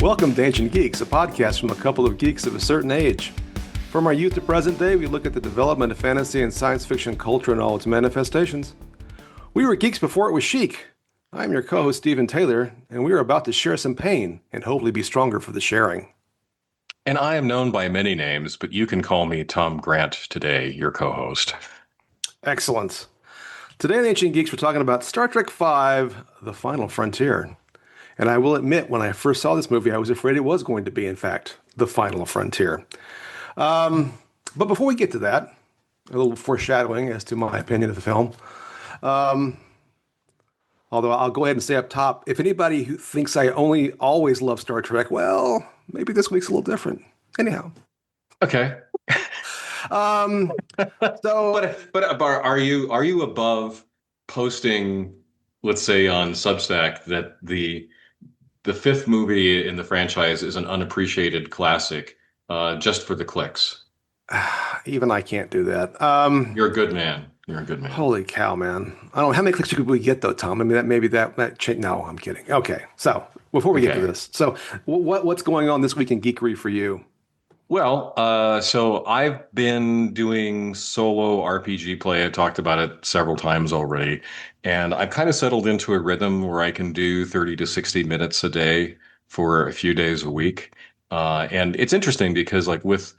Welcome to Ancient Geeks, a podcast from a couple of geeks of a certain age. From our youth to present day, we look at the development of fantasy and science fiction culture and all its manifestations. We were geeks before it was chic. I'm your co-host, Stephen Taylor, and we are about to share some pain and hopefully be stronger for the sharing. And I am known by many names, but you can call me Tom Grant today, your co-host. Excellent. Today on Ancient Geeks, we're talking about Star Trek V, The Final Frontier. And I will admit, when I first saw this movie, I was afraid it was going to be, in fact, The Final Frontier. But before we get to that, a little foreshadowing as to my opinion of the film. Although I'll go ahead and say up top, if anybody who thinks I always love Star Trek, well, maybe this week's a little different. Anyhow. Okay. So, but are you above posting, let's say on Substack, that the fifth movie in the franchise is an unappreciated classic, just for the clicks? even I can't do that. You're a good man. You're a good man. Holy cow, man. I don't know how many clicks could we get though, Tom. I mean, no, I'm kidding. Okay. So before we get to this, so what's going on this week in geekery for you? Well, so I've been doing solo RPG play. I talked about it several times already, and I've kind of settled into a rhythm where I can do 30 to 60 minutes a day for a few days a week. And it's interesting because like with,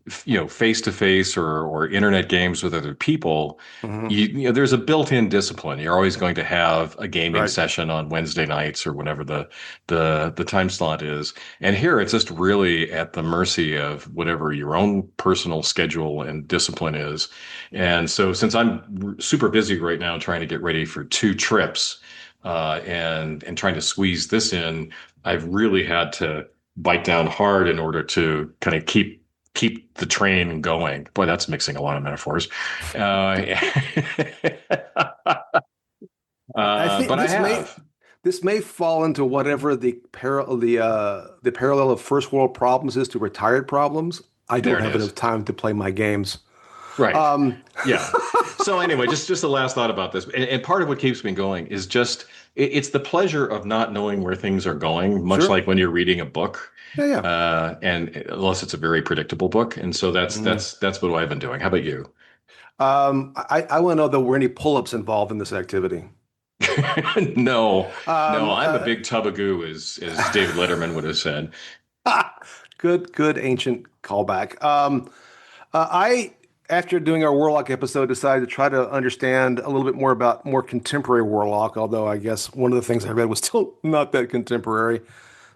face-to-face or internet games with other people, there's a built-in discipline. You're always going to have a gaming session on Wednesday nights or whenever the time slot is. And here it's just really at the mercy of whatever your own personal schedule and discipline is. And so since I'm super busy right now trying to get ready for 2 trips, and trying to squeeze this in, I've really had to bite down hard in order to kind of keep the train going. Boy, that's mixing a lot of metaphors. I think this may fall into whatever the parallel of first world problems is to retired problems. I don't have enough time to play my games. Right. Yeah. So anyway, just the last thought about this, and part of what keeps me going is just it's the pleasure of not knowing where things are going, much like when you're reading a book. Yeah. And unless it's a very predictable book, and so that's what I've been doing. How about you? I want to know, though, were any pull-ups involved in this activity? No, I'm a big tub of goo, as David Letterman would have said. Good ancient callback. After doing our Warlock episode, decided to try to understand a little bit more about more contemporary Warlock, although I guess one of the things I read was still not that contemporary.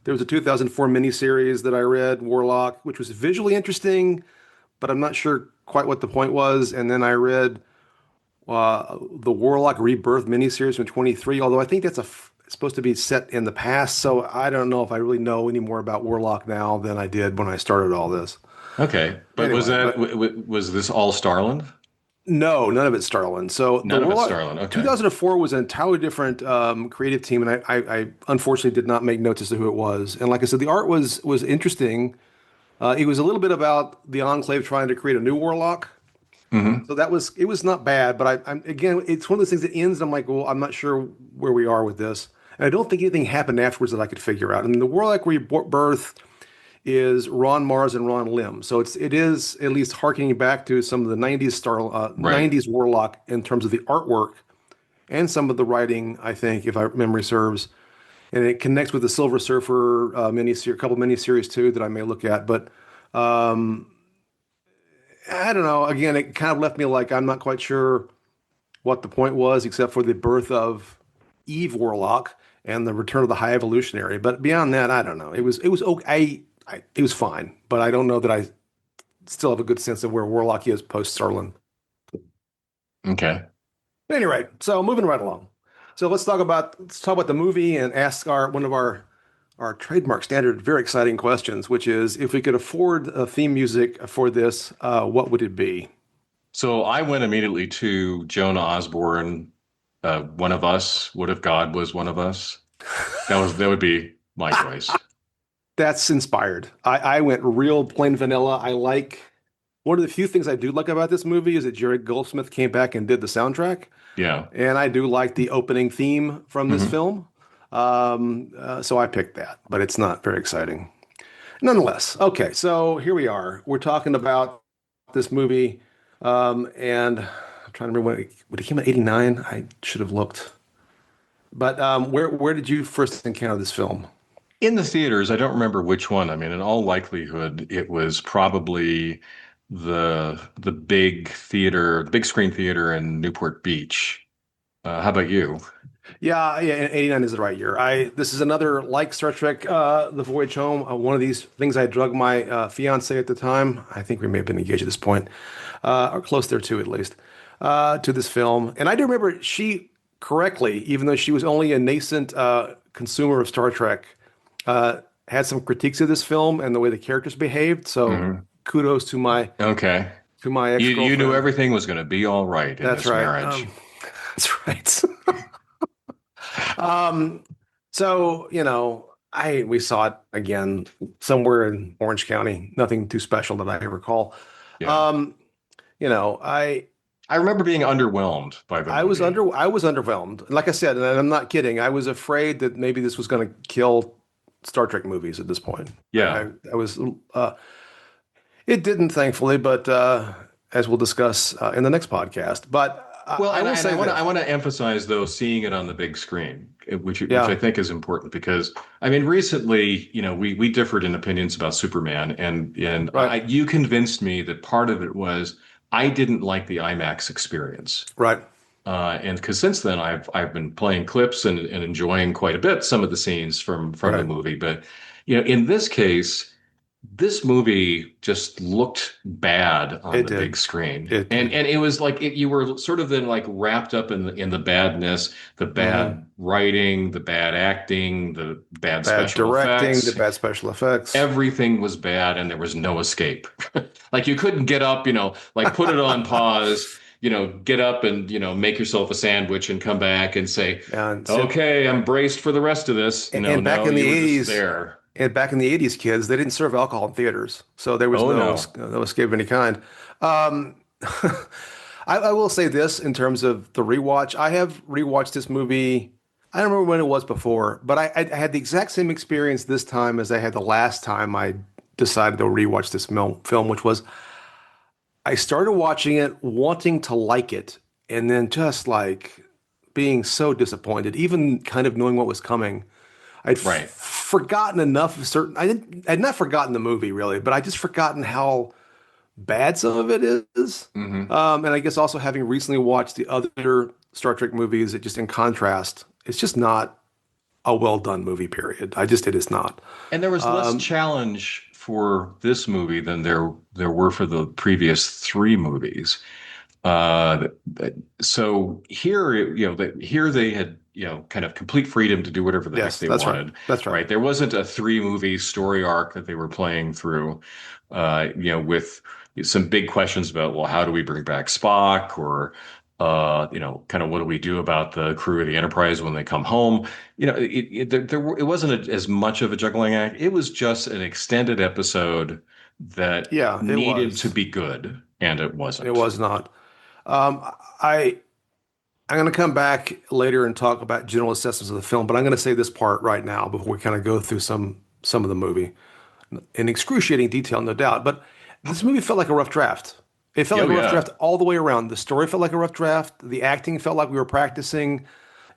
There was a 2004 miniseries that I read, Warlock, which was visually interesting, but I'm not sure quite what the point was. And then I read the Warlock Rebirth miniseries from 23, although I think that's supposed to be set in the past. So I don't know if I really know any more about Warlock now than I did when I started all this. Okay, but anyway, was this all Starland? No, none of it's Starland. So none of it's Starland. Okay. 2004 was an entirely different creative team, and I unfortunately did not make notes as to who it was. And like I said, the art was interesting. It was a little bit about the Enclave trying to create a new Warlock. Mm-hmm. So it was not bad, but I'm again, it's one of those things that ends. And I'm like, well, I'm not sure where we are with this, and I don't think anything happened afterwards that I could figure out. I mean, the Warlock Rebirth is Ron Mars and Ron Lim. So it is at least harkening back to some of the 90s 90s Warlock in terms of the artwork and some of the writing, I think, if memory serves. And it connects with the Silver Surfer miniseries, a couple miniseries too that I may look at. But I don't know. Again, it kind of left me like I'm not quite sure what the point was, except for the birth of Eve Warlock and the return of the High Evolutionary. But beyond that, I don't know. It was okay. It was fine, but I don't know that I still have a good sense of where Warlock is post Starland. Okay. At any rate, so moving right along. So let's talk about the movie and ask one of our trademark standard, very exciting questions, which is if we could afford a theme music for this, what would it be? So I went immediately to Joan Osborne. One of Us. What if God was one of us? That would be my choice. That's inspired. I went real plain vanilla. I like one of the few things I do like about this movie is that Jerry Goldsmith came back and did the soundtrack. Yeah. And I do like the opening theme from this film. So I picked that, but it's not very exciting. Nonetheless, okay, so here we are. We're talking about this movie, and I'm trying to remember when it came out, 89. I should have looked. But where did you first encounter this film? In the theaters, I don't remember which one. I mean, in all likelihood, it was probably the big theater, the big screen theater in Newport Beach. How about you? Yeah, 89 is the right year. I This is another like Star Trek, The Voyage Home. One of these things I drug my fiance at the time. I think we may have been engaged at this point, or close there too, at least, to this film. And I do remember she correctly, even though she was only a nascent consumer of Star Trek, had some critiques of this film and the way the characters behaved. So Hmm. kudos Okay. to my You knew ex-girlfriend. everything was going to be all right in That's this right. marriage. That's right. Um, so, we saw it again somewhere in Orange County. Nothing too special that I recall. Yeah. Um, you know, I I remember being underwhelmed by the movie. I was underwhelmed. Like I said, and I'm not kidding. I was afraid that maybe this was going to kill Star Trek movies at this point. Yeah. I was it didn't, thankfully, but as we'll discuss in the next podcast. But Well, I will and say I this. want to emphasize though seeing it on the big screen, which I Yeah, think is important because I mean recently, we differed in opinions about Superman, and right, you convinced me that part of it was I didn't like the IMAX experience. right, And because since then I've been playing clips and enjoying quite a bit some of the scenes from the right. movie. But in this case, this movie just looked bad on It the big did. screen. It And did. and it was like you were sort of then like wrapped up in the badness, the Hmm. bad writing, the bad acting, the bad Bad special directing, the effects. bad special effects. Everything was bad and there was no escape. Like you couldn't get up, like put it on pause, get up and, make yourself a sandwich and come back and say, And so, okay, I'm braced for the rest of this. and back No, in the you were just 80s, there. and back in the 80s, kids, they didn't serve alcohol in theaters. So there was Oh no. no escape of any kind. Um, I will say this in terms of the rewatch. I have rewatched this movie. I don't remember when it was before, but I had the exact same experience this time as I had the last time I decided to rewatch this film, which was I started watching it wanting to like it, and then just like being so disappointed, even kind of knowing what was coming. Right. Forgotten enough of certain. I'd not forgotten the movie really, but I just forgotten how bad some of it is. Hmm. And I guess also having recently watched the other Star Trek movies, it just in contrast, it's just not a well done movie. Period. It is not. And there was less Um, challenge for this movie than there were for the previous three movies. Uh, so here, here they had, kind of complete freedom to do whatever the heck yes, they that's right. wanted, That's right. right? There wasn't a three movie story arc that they were playing through, with some big questions about, well, how do we bring back Spock or, kind of what do we do about the crew of the Enterprise when they come home? It wasn't as much of a juggling act. It was just an extended episode that Yeah, it needed to was. be good, and it It wasn't. was not. Um, I I'm going to come back later and talk about general assessments of the film, but I'm going to say this part right now before we kind of go through some of the movie in excruciating detail, no doubt. But this movie felt like a rough draft. It felt like Oh a rough yeah, draft all the way around. The story felt like a rough draft. The acting felt like we were practicing,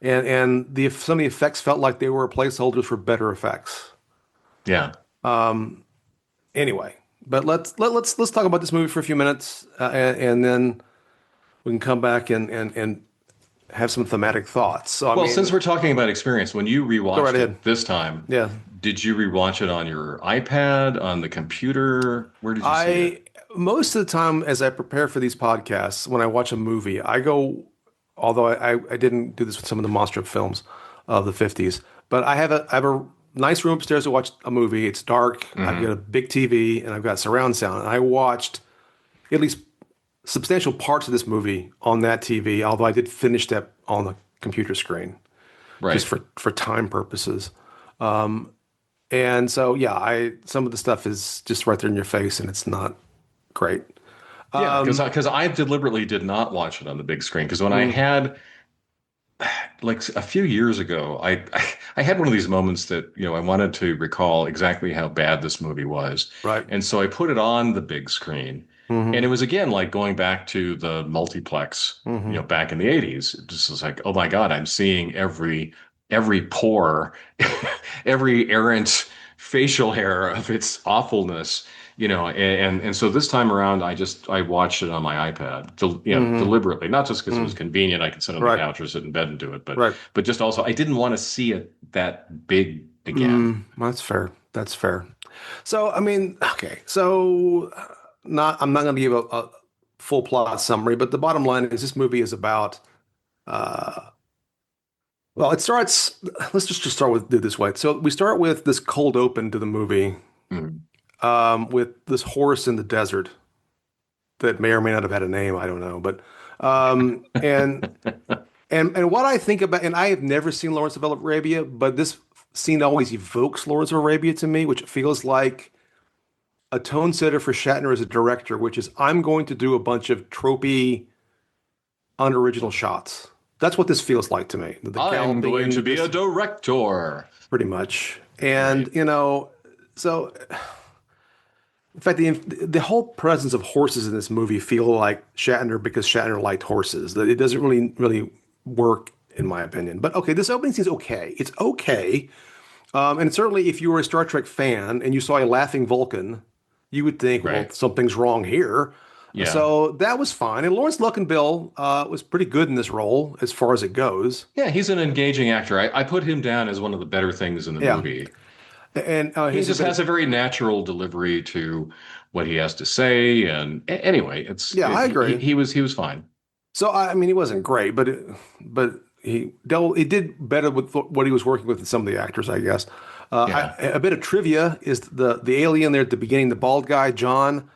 and the some of the effects felt like they were placeholders for better effects. yeah. Anyway, but let's talk about this movie for a few minutes, and then we can come back and have some thematic thoughts. So I Well, since mean, we're talking about experience, when you go right rewatched ahead. it this time, Yeah. did you rewatch it on your iPad, on the computer? Where did you see it? I Most of the time as I prepare for these podcasts, when I watch a movie, I go, although I didn't do this with some of the monster films of the 50s, but I have a nice room upstairs to watch a movie. It's dark. I've got Hmm. a big TV and I've got surround sound. And I watched at least substantial parts of this movie on that TV, although I did finish that on the computer screen just Right. for time purposes. And so yeah, I some of the stuff is just right there in your face and it's not great. Yeah, because I deliberately did not watch it on the big screen because when I Mm, had like a few years ago, I had one of these moments that, I wanted to recall exactly how bad this movie was. Right. And so I put it on the big screen. And Hmm. it was again like going back to the multiplex, Hmm. back in the 80s. It just was like, oh my God, I'm seeing every pore, every errant facial hair of its awfulness, and so this time around, I watched it on my iPad, Hmm. deliberately, not just because it was Hmm. convenient, I could sit on the Right. couch or sit in bed and do it, but Right. but just also I didn't want to see it that big again. Mm, that's fair. That's fair. So, I mean, okay. So, not I'm not going to give a full plot summary, but the bottom line is this movie is about uh well, it starts let's just start with do it this way. So, we start with this cold open to the movie Mm. with this horse in the desert that may or may not have had a name, I don't know, but and and what I think about, and I have never seen Lawrence of Arabia, but this scene always evokes Lawrence of Arabia to me, which feels like a tone setter for Shatner as a director, which is I'm going to do a bunch of tropey, unoriginal shots. That's what this feels like to me. The I'm galloping going to in be a this director. pretty much. Right. And, so in fact, the whole presence of horses in this movie feel like Shatner because Shatner liked horses. That it doesn't really work in my opinion. But okay, this opening scene's okay. It's okay. And certainly, if you were a Star Trek fan and you saw a laughing Vulcan, you would think, well, Right. something's wrong here. Yeah. So that was fine. And Lawrence Luckenbill was pretty good in this role as far as it goes. Yeah, he's an engaging actor. I put him down as one of the better things in the Yeah. movie. And He his just ability. has a very natural delivery to what he has to say, and anyway, Yeah, I he, agree. he was fine. So I mean, he wasn't great, but he did better with what he was working with than some of the actors, I guess. Yeah, A bit of trivia is the alien there at the beginning, the bald guy, John,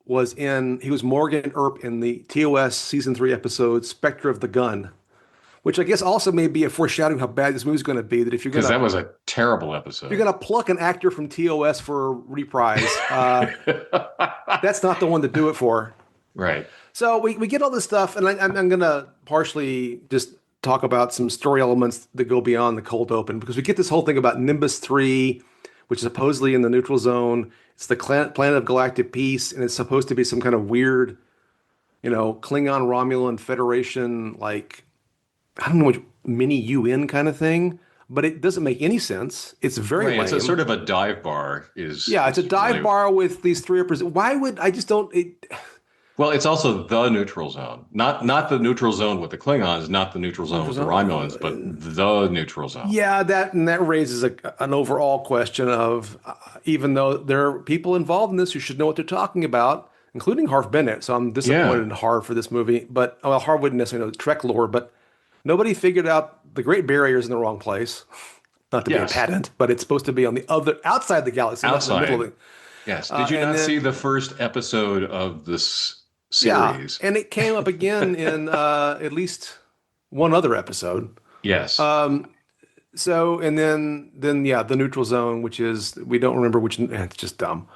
he was Morgan Earp in the TOS season 3 episode Spectre of the Gun, which I guess also may be a foreshadowing how bad this movie's going to be. That because that was a terrible if you're episode. gonna pluck an actor from TOS for a reprise, that's not the one to do it for. Right. So we get all this stuff, and I'm gonna partially just talk about some story elements that go beyond the cold open because we get this whole thing about Nimbus 3, which is supposedly in the neutral zone. It's the planet of galactic peace, and it's supposed to be some kind of weird, Klingon Romulan Federation, like I don't know which mini UN kind of thing, but it doesn't make any sense. It's very Right. It's a lame. sort of a dive bar Yeah, it's a is dive really bar with these three Why would I just don't it, well, it's also the neutral zone. Not the neutral zone with the Klingons, not the neutral zone with the Romulans, but the neutral zone. Yeah, that raises an overall question of even though there are people involved in this who should know what they're talking about, including Harv Bennett. So I'm disappointed Yeah. in Harv for this movie. But well, Harv wouldn't necessarily know the Trek lore, but nobody figured out the Great Barrier is in the wrong place. Not to be a Yes. pedant, but it's supposed to be on the other outside the galaxy, not in the middle of Outside. it. Yes. Did you And not see then the first episode of this yeah, series? and it came up again in at least one other episode. Yes. So and then yeah, the neutral zone, which is we don't remember which. It's just dumb.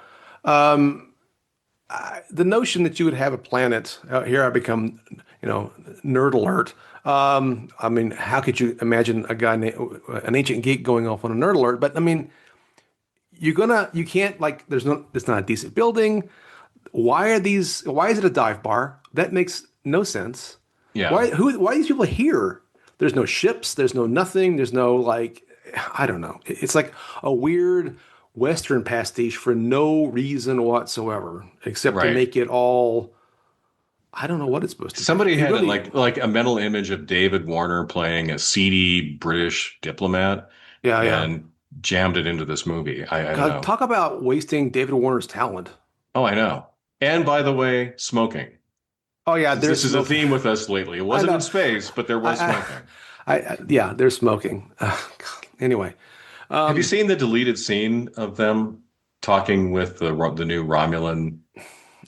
The notion that you would have a planet here, I become nerd alert. I mean, how could you imagine an ancient geek going off on a nerd alert? But I mean, you can't like there's not a decent building. Why is it a dive bar? That makes no sense. Yeah. Why are these people here? There's no ships, there's no nothing, there's no like I don't know. It's like a weird Western pastiche for no reason whatsoever, except to Right. make it all I don't know what it's supposed to be. Somebody It had really like a mental image of David Warner playing a seedy British diplomat yeah. and jammed it into this movie. I don't God, know. talk about wasting David Warner's talent. Oh, I know. And by the way, smoking. Oh yeah, This there's is a smoking. theme with us lately. It I wasn't in know. space, but there was I, smoking. yeah, there's smoking. God. Anyway, Have you seen the deleted scene of them talking with the new Romulan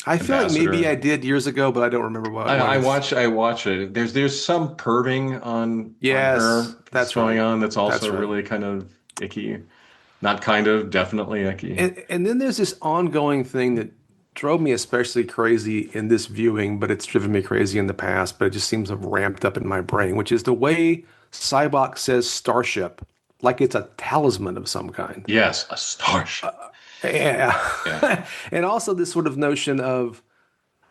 I feel like maybe I ambassador? did years ago, but I don't remember what it was. I watch it. There's some perving on Yes, her that's that's going right. on that's That's also right. really kind of icky. Not kind of, definitely icky. And then there's this ongoing thing that drove me especially crazy in this viewing, but it's driven me crazy in the past, but it just seems to have ramped up in my brain, which is the way Cybok says starship like it's a talisman of some kind. Yes, a starship. Yeah. Yeah. And also this sort of notion of,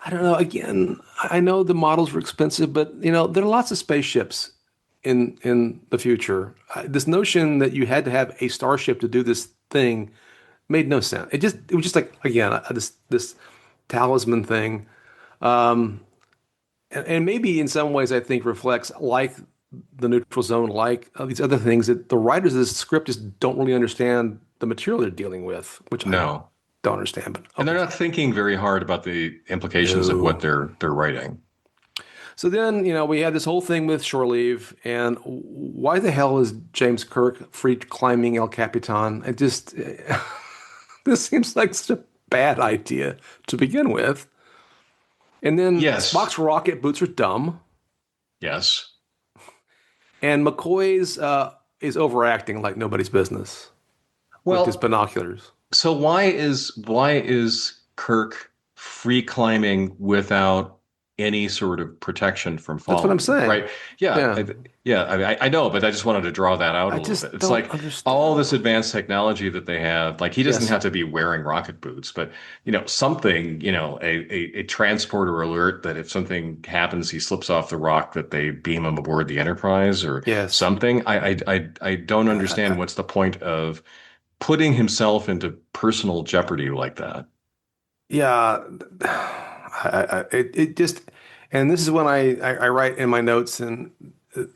I don't know, again, I know the models were expensive, but there are lots of spaceships in the future. This notion that you had to have a starship to do this thing made no sense. It was just like, again, this talisman thing. And maybe in some ways I think reflects, like the neutral zone, like these other things, that the writers of this script just don't really understand the material they're dealing with, which I No. don't understand. But And they're okay, not thinking very hard about the implications of what no. they're writing. So then, we had this whole thing with shore leave, and why the hell is James Kirk free climbing El Capitan? It just this seems like such a bad idea to begin with. And then Yes. Spock's rocket boots are dumb, Yes. and McCoy's is overacting like nobody's business with his Well, binoculars. so why is Kirk free climbing without any sort of protection from That's what I'm falling? saying. Right? Yeah, Yeah, yeah. I mean, I know, but I just wanted to draw that out I a little bit. just It's don't like all this understand. advanced technology that they have. Like he doesn't Yes, have to be wearing rocket boots, but something, a transporter alert that if something happens, he slips off the rock, that they beam him aboard the Enterprise or yes. something. I don't understand what's the point of putting himself into personal jeopardy like that. Yeah, it just, and this is when I write in my notes, and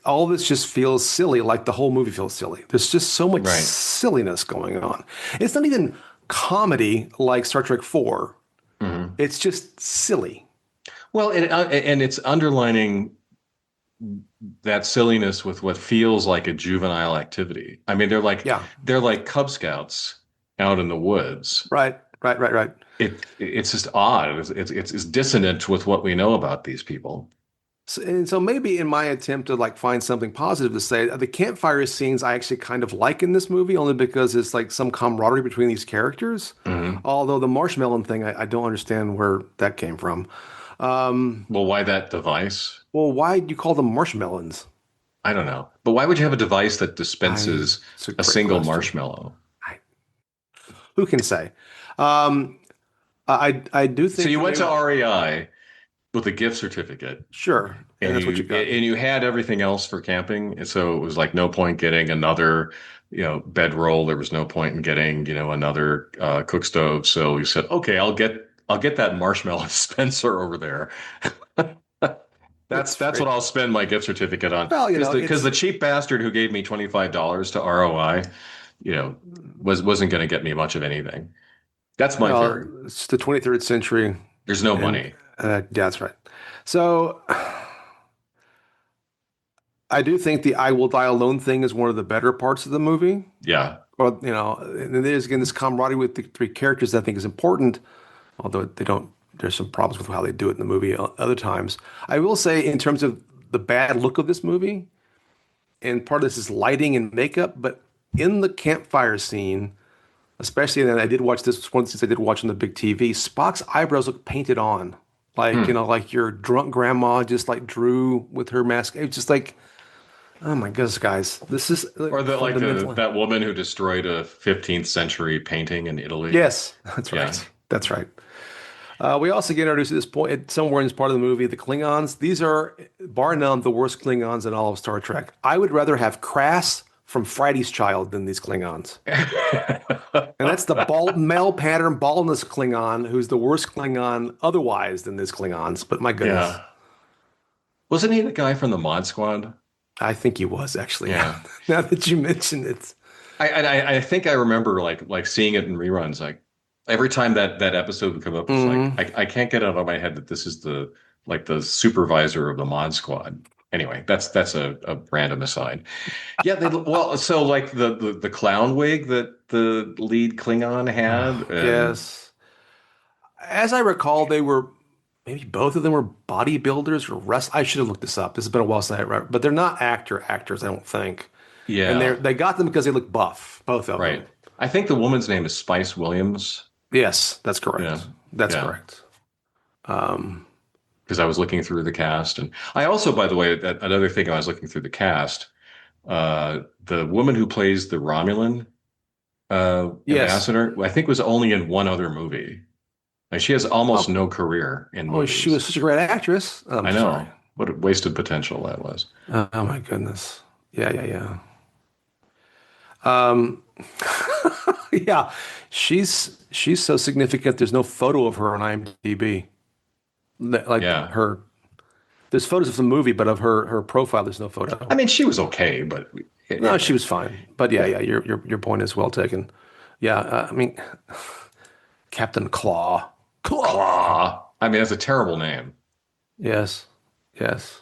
all this just feels silly, like the whole movie feels silly. There's just so much Right. silliness going on. It's not even comedy like Star Trek 4. Hmm. It's just silly. Well, and it's underlining that silliness with what feels like a juvenile activity. I mean, Yeah, they're like Cub Scouts out in the woods. right, right, right, right. It's just odd. It's dissonant with what we know about these people. So maybe in my attempt to like find something positive to say, the campfire scenes I actually kind of like in this movie, only because it's like some camaraderie between these characters. Hmm. Although the marshmallow thing, I don't understand where that came from. Well, why that device? Well, why do you call them marshmallows? I don't know. But why would you have a device that dispenses It's a a great single question. marshmallow? I, who can say? Um, I do So think you that went they to REI with a gift certificate sure, and and that's what you got. you had everything else for camping, and so it was like no point getting another bedroll. There was no point in getting another cook stove. So you said, okay, I'll get that marshmallow dispenser over there. That's It's that's what great. I'll spend my gift certificate on, Well, because the it's cheap bastard who gave me $25 to ROI, you know wasn't going to get me much of anything. That's my theory. it's the 23rd century, There's no and money. yeah, that's right. So I do think the "I will die alone" thing is one of the better parts of the movie. Yeah. Or and there's again this camaraderie with the three characters that I think is important, although they don't. There's some problems with how they do it in the movie other times. I will say, in terms of the bad look of this movie, and part of this is lighting and makeup, but in the campfire scene, especially, and I did watch this one since I did watch on the big TV, Spock's eyebrows look painted on. Like, Hmm. like your drunk grandma just like drew with her mask. It's just like, oh my goodness, guys, this is Or like the like the fundamentally. that woman who destroyed a 15th century painting in Italy. Yes, that's Yeah. right. That's right. We also get introduced at this point, somewhere in this part of the movie, the Klingons. These are, bar none, the worst Klingons in all of Star Trek. I would rather have Crass from Friday's Child than these Klingons. And that's the bald male pattern baldness Klingon, who's the worst Klingon otherwise than these Klingons. But my goodness, Yeah. Wasn't he the guy from the Mod Squad? I think he was actually. Yeah. Now that you mention it, I think I remember like seeing it in reruns. Like every time that episode would come up, it's like hmm I can't get out of my head that this is the supervisor of the Mod Squad. Anyway, that's a random aside. Yeah, well, so like the clown wig that the lead Klingon had, and yes. As I recall, they were maybe both of them were bodybuilders or rest. I should have looked this up. This has been a while since I read, but they're not actors, I don't think. And yeah, they got them because they look buff, both of right. them. I think the woman's name is Spice Williams. Yes, that's Yeah, correct. That's yeah. correct. Um, Because I was looking through the cast, and I also, by the way, another thing I was looking through the cast. The woman who plays the Romulan Yes. ambassador, I think was only in one other movie. Like she has almost Oh, no career in oh, she movies. was such a great actress. I'm I sorry. know. What a wasted potential that was. Oh my goodness. Yeah, yeah, yeah. Yeah, she's so significant. There's no photo of her on IMDb. Like Yeah. her, there's photos of the movie, but of her profile, there's no photo. I mean, she was okay, but No, she was anyway. fine. But yeah, Yeah. yeah, your point is well taken. Yeah, I mean, Captain Claw. Claw. Claw. I mean, that's a terrible name. Yes, yes.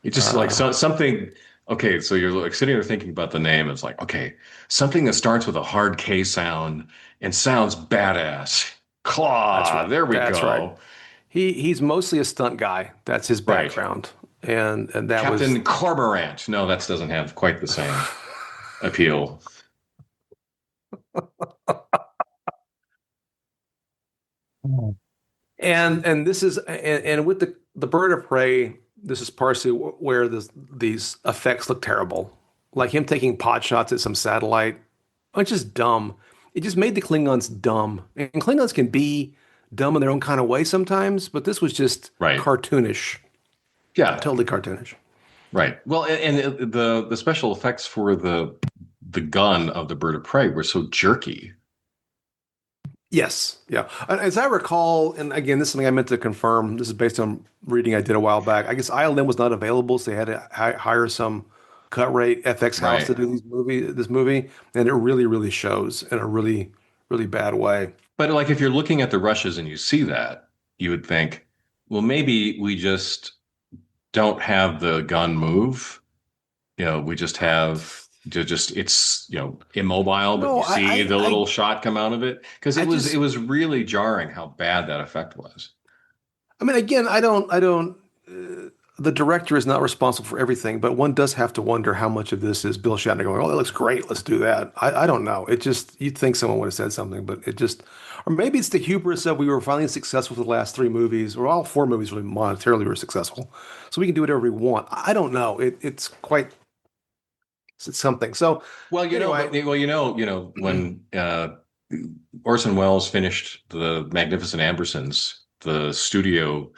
It's just like Uh, something. Okay, so you're like sitting there thinking about the name. It's like, okay, something that starts with a hard K sound and sounds badass. that's Claw. right. There we That's right. go. He's mostly a stunt guy. That's his Right. background, and that was. Captain Cormorant. No, that doesn't have quite the same appeal. And this is and with the bird of prey, this is partially where these effects look terrible. Like him taking pot shots at some satellite. It's just dumb. It just made the Klingons dumb. And Klingons can be dumb in their own kind of way sometimes, but this was just Right. cartoonish. Yeah. Totally cartoonish. Right. Well, and the special effects for the gun of the bird of prey were so jerky. Yes. Yeah. As I recall, and again, this is something I meant to confirm. This is based on reading I did a while back. I guess ILM was not available, so they had to hire some cut rate FX house to Right. do this movie, and it really, really shows in a really, really bad way. But like if you're looking at the rushes and you see that, you would think, well, maybe we just don't have the gun move. We just have just it's immobile, but No, you I, see I, the I, little shot come out of it because I it just, was really jarring how bad that effect was. I mean, again, I don't. The director is not responsible for everything, but one does have to wonder how much of this is Bill Shatner going, "Oh, that looks great. Let's do that." I don't know. It just you'd think someone would have said something, but it just, or maybe it's the hubris of we were finally successful for the last three movies, or all four movies really monetarily were successful, so we can do whatever we want. I don't know. It's quite it's something. So Well, anyway, when Orson Welles finished the Magnificent Ambersons, the studio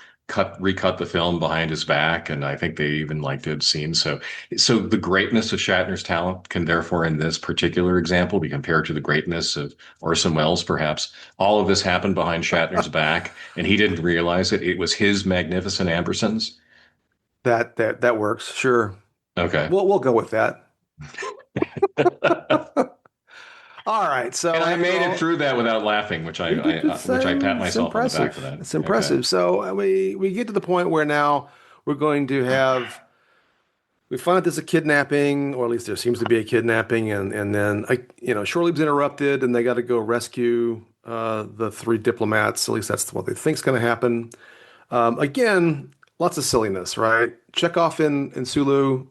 recut the film behind his back, and I think they even like did scenes. So the greatness of Shatner's talent can therefore, in this particular example, be compared to the greatness of Orson Welles. Perhaps all of this happened behind Shatner's back, and he didn't realize it. It was his Magnificent Ambersons. that works. Sure, Okay. we'll go with that. All right. And So I after made it all. through that without laughing, which I pat It's myself on the back for impressive. that. It's Okay. impressive. So we get to the point where now we're going to have we find out there's a kidnapping, or at least there seems to be a kidnapping, and then Shore Leave's interrupted, and they got to go rescue the three diplomats. At least that's what they think's going to happen. Again, lots of silliness, right? Chekhov in Sulu,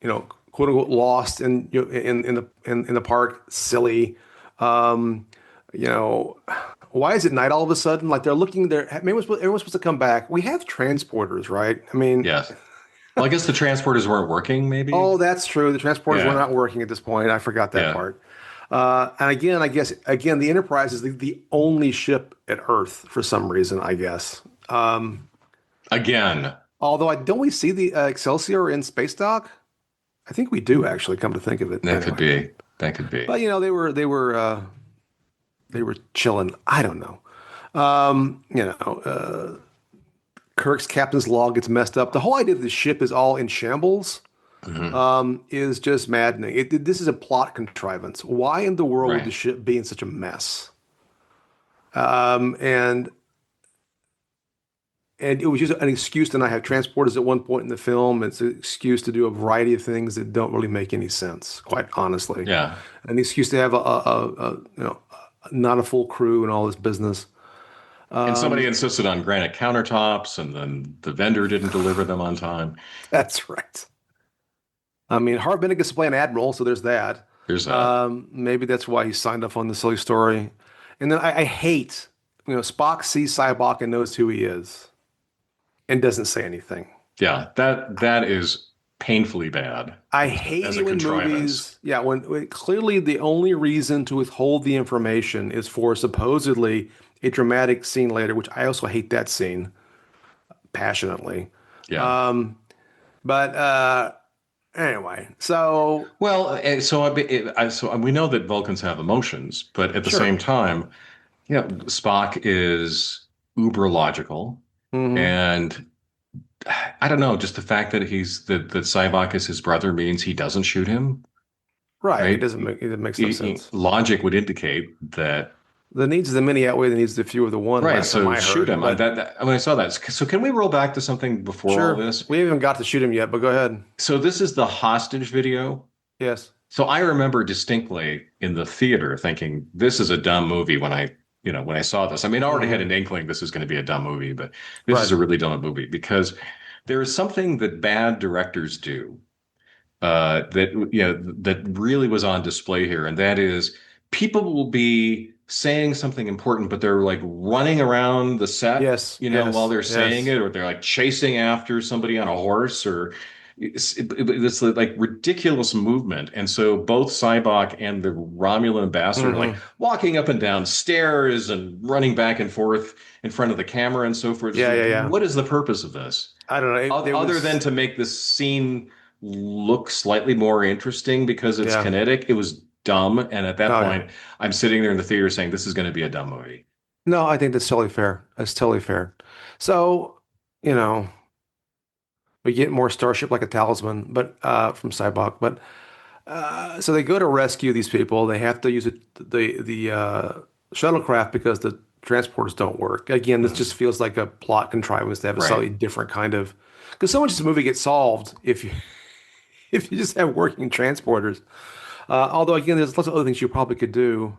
quote unquote, lost in the park, silly. Um, you know, why is it night all of a sudden? Like they're looking there. Everyone's supposed to come back. We have transporters, right? I mean, Yes. Well, I guess the transporters weren't working, maybe. oh, that's true. The transporters were Yeah. not working at this point. I forgot that Yeah. part. And again, I guess the Enterprise is the only ship at Earth for some reason. I guess. Again, Although I don't we see the Excelsior in space dock? I think we do actually. Come to think of it, that could anyway. be. That could be. But they were chilling. I don't know. Kirk's captain's log gets messed up. The whole idea that the ship is all in shambles Hmm. is just maddening. This is a plot contrivance. Why in the world would the Right. ship be in such a mess? Um, and and it was just an excuse to not have transporters at one point in the film. It's an excuse to do a variety of things that don't really make any sense, quite honestly. Yeah. An excuse to have not a full crew and all this business. And somebody insisted on granite countertops, and then the vendor didn't deliver them on time. That's right. I mean, Hart Bennick is playing Admiral, so there's that. There's that. Maybe that's why he signed up on the silly story. And then I hate, Spock sees Sybok and knows who he is and doesn't say anything. Yeah. That is painfully bad I as hate as it a when contrivance. movies, yeah, when clearly the only reason to withhold the information is for supposedly a dramatic scene later, which I also hate that scene passionately. Yeah. Um, but anyway, so Well, so we know that Vulcans have emotions, but at the sure. same time, yeah, Spock is uber logical, Hmm. and I don't know, just the fact that that Sybok is his brother means he doesn't shoot him, Right. right? It makes no sense. Logic would indicate that, The needs of the many outweigh the needs of the few of the one, right? last time So I shoot heard. him. But When I saw that, so can we roll back to something before all sure, this? we haven't even got to shoot him yet, but go ahead. So this is the hostage video. Yes. So I remember distinctly in the theater thinking this is a dumb movie when I saw this. I mean, I already had Hmm. an inkling this is going to be a dumb movie, but this is Right. a really dumb movie because there is something that bad directors do that really was on display here, and that is people will be saying something important, but they're like running around the set, Yes. while Yes. they're saying Yes. it, or they're like chasing after somebody on a horse, or it's like ridiculous movement. And so both Cybok and the Romulan ambassador are like Hmm. walking up and down stairs and running back and forth in front of the camera and so forth. It's Yeah. like, Yeah. Yeah. what is the purpose of this? I don't know. There Other than was. to make this scene look slightly more interesting because it's Yeah. kinetic, it was dumb. And at that Oh yeah. point, I'm sitting there in the theater saying, this is going to be a dumb movie. No, I think that's totally fair. That's totally fair. So, you know, we get more Starship like a talisman, but from Cybok. But so they go to rescue these people. They have to use the shuttlecraft because the transporters don't work. Again, this Mhm. just feels like a plot contrivance to have a Right. slightly different kind of because so much of the movie gets solved if you if you just have working transporters. Although again, there's lots of other things you probably could do.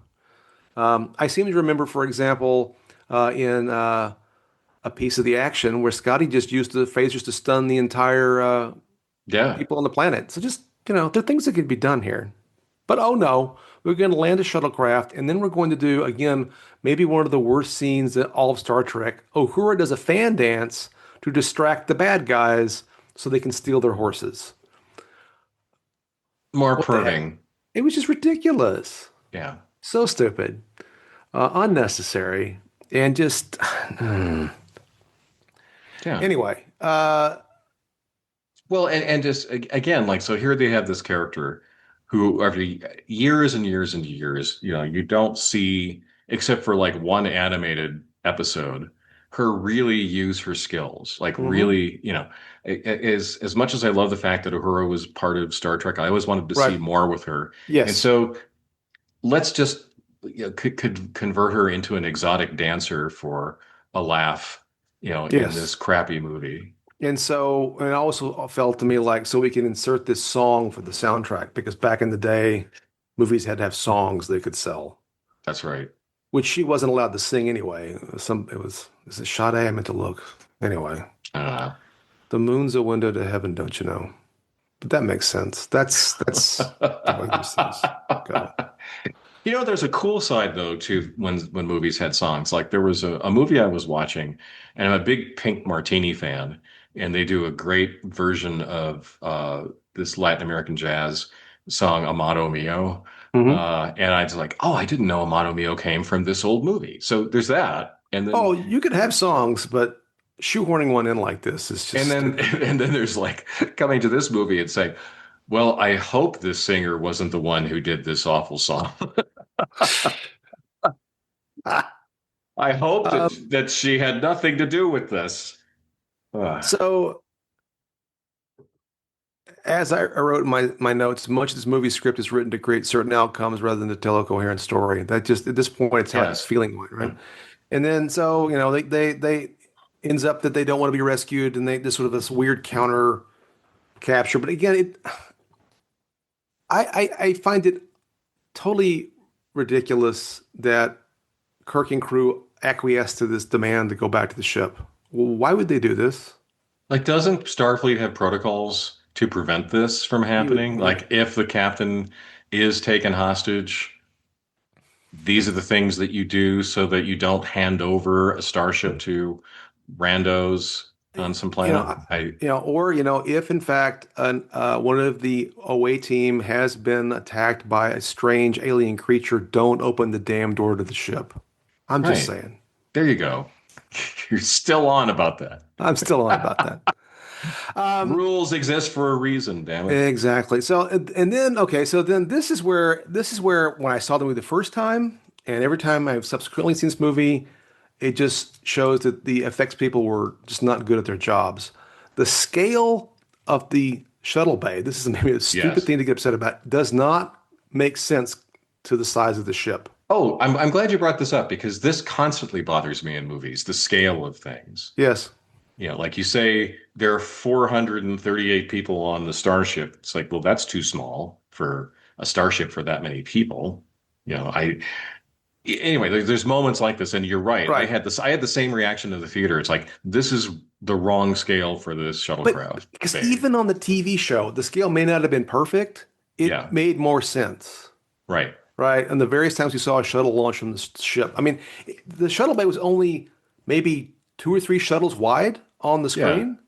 I seem to remember, for example, in a piece of the action where Scotty just used the phasers to stun the entire Yeah. people on the planet. So just, there are things that could be done here. But oh no, we're going to land a shuttlecraft, and then we're going to do, again, maybe one of the worst scenes in all of Star Trek. Uhura does a fan dance to distract the bad guys so they can steal their horses. More What the heck? perving. It was just ridiculous. Yeah. So stupid, unnecessary, and just Yeah. anyway. Well, and just again, like, so here they have this character who, after years and years and years, you don't see, except for like one animated episode, her really use her skills. Like, Mhm. really, as much as I love the fact that Uhura was part of Star Trek, I always wanted to Right. see more with her. And Yes. so let's just could convert her into an exotic dancer for a laugh, in this Yes. crappy movie. And it also felt to me like so we can insert this song for the soundtrack because back in the day, movies had to have songs they could sell, That's right. which she wasn't allowed to sing anyway. Is it Sade? I meant to look. Anyway, Uh, the moon's a window to heaven, don't you know? But that makes sense. That's the way these things go. There's a cool side though to when movies had songs. Like there was a movie I was watching, and I'm a big Pink Martini fan, and they do a great version of this Latin American jazz song Amado Mio. Hmm. And I was like, oh, I didn't know Amado Mio came from this old movie. So there's that. And then Oh, you could have songs, but shoehorning one in like this is just and then stupid. and then there's like coming to this movie and saying, well, I hope this singer wasn't the one who did this awful song. I hope Um, that she had nothing to do with this. Ugh. so as I wrote in my notes, much of this movie script is written to create certain outcomes rather than to tell a coherent story. That just at this point, it's how it's Yes. feeling like, right? And then so they ends up that they don't want to be rescued, and they this sort of this weird counter capture. But again, I find it totally ridiculous that Kirk and crew acquiesce to this demand to go back to the ship. Well, why would they do this? Like, doesn't Starfleet have protocols to prevent this from You would happening? Like, think. if the captain is taken hostage, these are the things that you do so that you don't hand over a starship to randos. on some You know, planet. or if in fact one of the away team has been attacked by a strange alien creature, don't open the damn door to the ship. I'm just Right. saying. There you go. You're still on about that. I'm still on about that. Um, Rules exist for a reason, damn it. exactly. So, and then okay, so then this is where when I saw the movie the first time, and every time I've subsequently seen this movie, it just shows that the effects people were just not good at their jobs. The scale of the shuttle bay, this is maybe a stupid Yes. thing to get upset about, does not make sense to the size of the ship. Oh, I'm glad you brought this up because this constantly bothers me in movies, the scale of things. Yes. You know, like you say, there are 438 people on the starship. It's like, well, that's too small for a starship for that many people. You know, anyway, there's moments like this, and you're right. Right. I had the same reaction to the theater. It's like this is the wrong scale for this But shuttlecraft because bay. even on the TV show, the scale may not have been perfect, it Yeah, made more sense. right. Right. And the various times we saw a shuttle launch from the ship. I mean, the shuttle bay was only maybe two or three shuttles wide on the Yeah, screen.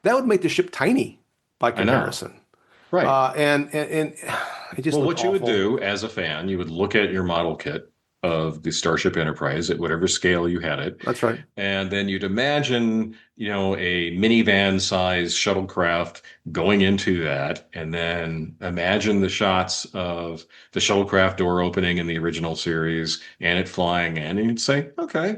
That would make the ship tiny by I know. comparison. Right. And it just Well, looked what you would awful. do as a fan, you would look at your model kit of the Starship Enterprise at whatever scale you had it, That's right. and then you'd imagine, you know, a minivan sized shuttlecraft going into that, and then imagine the shots of the shuttlecraft door opening in the original series and it flying in, and you'd say, okay,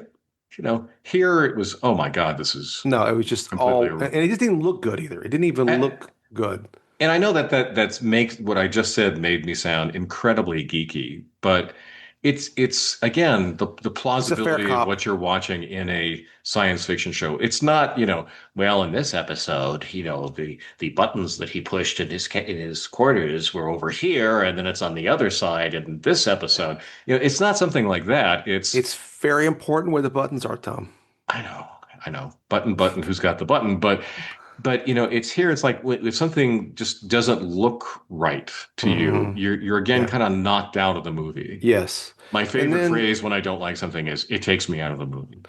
you know, here it was, oh my God, this is No, it was just completely. all, and it just didn't look good either. It didn't even look good. And I know that that's makes what I just said made me sound incredibly geeky, but it's again the It's a fair plausibility of cop. what you're watching in a science fiction show. It's not, you know, well, in this episode, you know, the buttons that he pushed in in his quarters were over here, and then it's on the other side in this episode. You know, it's not something like that. It's It's very important where the buttons are, Tom. I know, I know, button, who's got the button, but you know, it's here. It's like if something just doesn't look right to you, Hmm. you're again Yeah. kind of knocked out of the movie. Yes. My And favorite then phrase when I don't like something is "it takes me out of the movie."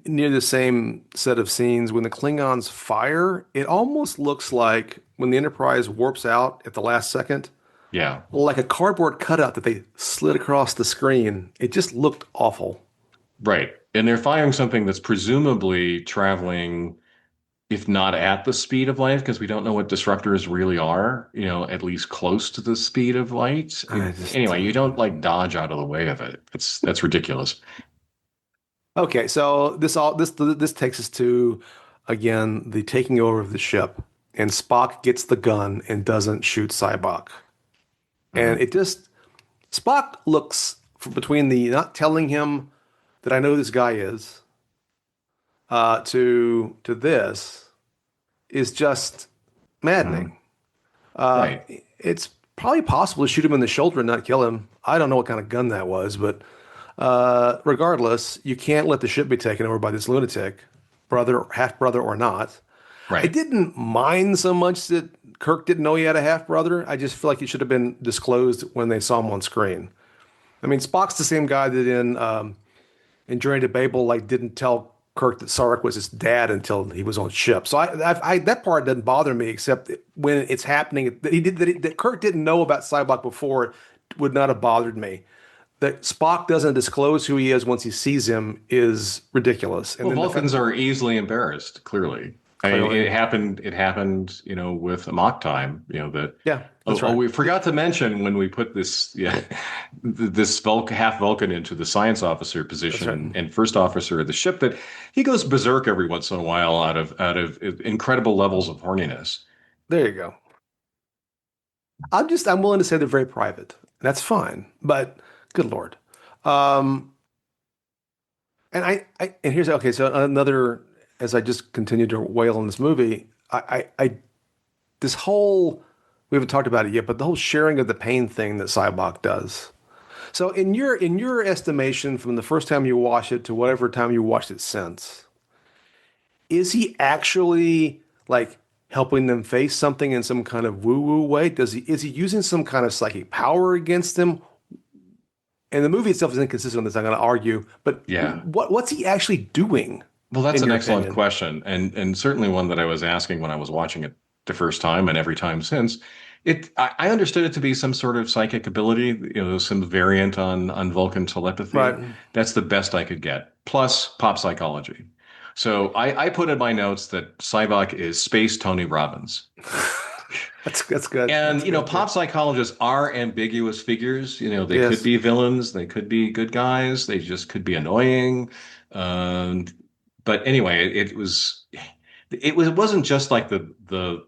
near the same set of scenes, when the Klingons fire, it almost looks like when the Enterprise warps out at the last second, Yeah, like a cardboard cutout that they slid across the screen. It just looked awful. right. And they're firing something that's presumably traveling, if not at the speed of light, because we don't know what disruptors really are. You know, at least close to the speed of light. I just Anyway, you don't like dodge out of the way of it. That's ridiculous. Okay, so this takes us to again the taking over of the ship, and Spock gets the gun and doesn't shoot Sybok. And Mhm. it just Spock looks from between the not telling him that I know who this guy is to this is just Mhm. maddening. Uh, Right. it's probably possible to shoot him in the shoulder and not kill him. I don't know what kind of gun that was, but regardless, you can't let the ship be taken over by this lunatic, brother, half brother or not. I Right. didn't mind so much that Kirk didn't know he had a half brother. I just feel like it should have been disclosed when they saw him on screen. I mean, Spock's the same guy that in Journey to Babel, like didn't tell Kirk that Sarek was his dad until he was on ship. So I that part doesn't bother me, except when it's happening that that Kirk didn't know about Cybok before would not have bothered me. That Spock doesn't disclose who he is once he sees him is ridiculous. And Well, then the Vulcans are easily embarrassed, clearly. I mean, clearly, it happened, you know, with Amok Time, you know, that yeah, oh, that's right. we forgot to mention when we put this yeah, this half Vulcan into the science officer That's right. position and first officer of the ship that he goes berserk every once in a while out of incredible levels of horniness. There you go. I'm willing to say they're very private. That's fine, but good Lord. Um, and and here's okay. So another, as I just continue to wail on this movie, this whole we haven't talked about it yet, but the whole sharing of the pain thing that Cybok does. So in your estimation, from the first time you watch it to whatever time you watched it since, is he actually like helping them face something in some kind of woo-woo way? Is he using some kind of psychic power against them? And the movie itself is inconsistent on this. I'm going to argue, but Yeah. what's he actually doing? Well, that's in an your excellent opinion? question, and certainly one that I was asking when I was watching it the first time and every time since. I understood it to be some sort of psychic ability, some variant on Vulcan telepathy. Right. That's the best I could get. Plus pop psychology. So I put in my notes that Sybok is space Tony Robbins. That's good. And, That's good. Yeah. pop psychologists are ambiguous figures. They could Yes. be villains, they could be good guys, they just could be annoying. Um, but anyway, it wasn't just like the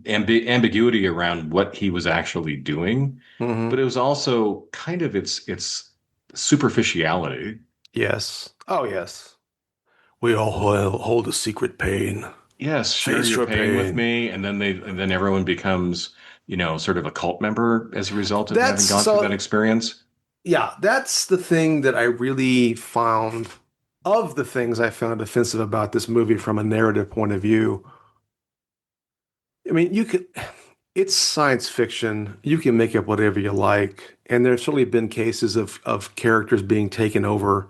ambiguity around what he was actually doing, but Hmm. it was also kind of its superficiality. Yes. Oh, yes. We all hold a secret pain. Yes, share Face your your pain with pain. me, and then everyone becomes, sort of a cult member as a result of That's having gone through that so. experience. Yeah, that's the thing that I really found of the things I found offensive about this movie from a narrative point of view. I mean, it's science fiction. You can make up whatever you like. And there's certainly been cases of characters being taken over.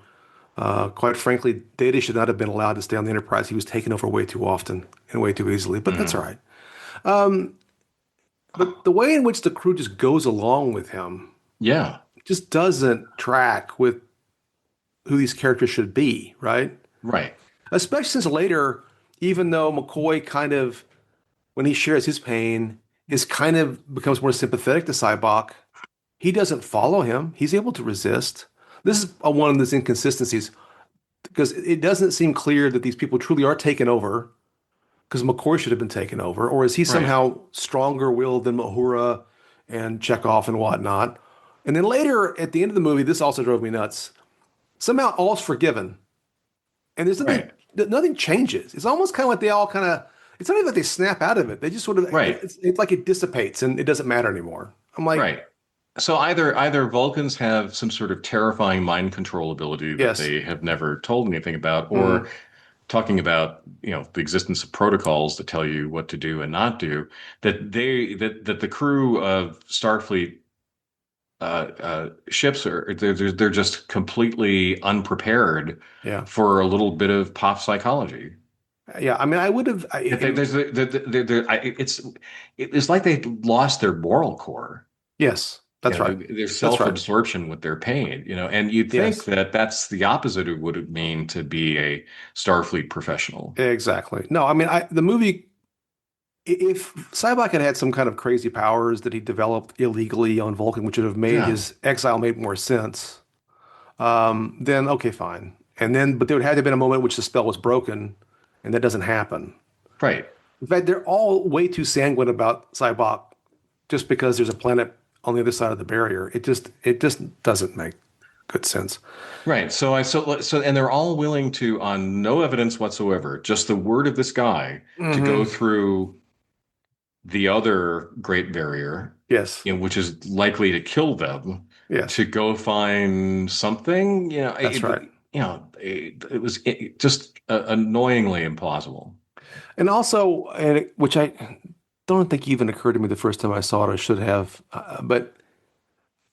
Quite frankly, Data should not have been allowed to stay on the Enterprise. He was taken over way too often and way too easily, but that's all Mhm. right. Um, but the way in which the crew just goes along with him Yeah, just doesn't track with who these characters should be, right? right, Especially since later, even though McCoy kind of, when he shares his pain, is kind of becomes more sympathetic to Cybok, he doesn't follow him. He's able to resist. This is one of those inconsistencies because it doesn't seem clear that these people truly are taken over because McCoy should have been taken over, or is he right, somehow stronger willed than Uhura and Chekhov and whatnot? And then later at the end of the movie, this also drove me nuts. Somehow all's forgiven, and there's right, nothing changes. It's almost kind of like they all kind of. It's not even that they snap out of it. They just sort of. right, It's like it dissipates and it doesn't matter anymore. I'm like, right. So either Vulcans have some sort of terrifying mind control ability that yes, they have never told anything about, or mm, talking about the existence of protocols that tell you what to do and not do, that the crew of Starfleet ships they're just completely unprepared yeah, for a little bit of pop psychology. yeah. I mean, I would have. That they, there's it's like they lost their moral core. Yes, that's right. Their That's right. self-absorption with their pain, and you'd think Yes, that that's the opposite of what it mean to be a Starfleet professional. exactly. No, I mean, the movie. If Cybok had had some kind of crazy powers that he developed illegally on Vulcan, which would have made Yeah, his exile make more sense, then okay, fine. And then, but there would have to have been a moment in which the spell was broken, and that doesn't happen. right, In fact, they're all way too sanguine about Cybok just because there's a planet on the other side of the barrier. It just doesn't make good sense. right. And they're all willing to, on no evidence whatsoever, just the word of this guy, to go Hmm. through the other Great Barrier, Yes. which is likely to kill them, Yes. to go find something. That's right. It was just annoyingly implausible. And also, which I don't think even occurred to me the first time I saw it. I should have, but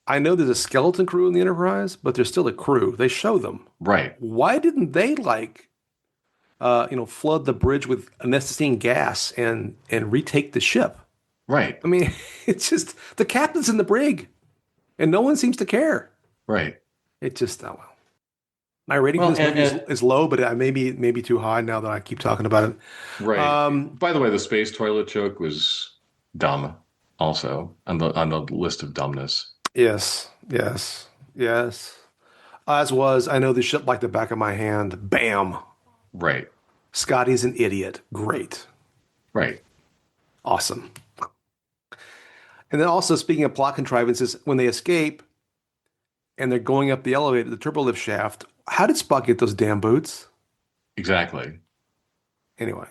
I know there's a skeleton crew in the Enterprise, but there's still a crew. They show them. Right, Why didn't they flood the bridge with anethane gas and retake the ship? right, I mean, it's just the captain's in the brig, and no one seems to care. right. It just, oh well. My rating for Well, this movie is low, but I maybe too high now that I keep talking about it. right. By the way, the space toilet joke was dumb, also on the list of dumbness. Yes, yes, yes. As was, I know this shit like the back of my hand. Bam. Right, Scotty's an idiot. Great. right. Awesome. And then also, speaking of plot contrivances, when they escape and they're going up the elevator, the turbo lift shaft, how did Spock get those damn boots? Exactly. Anyway,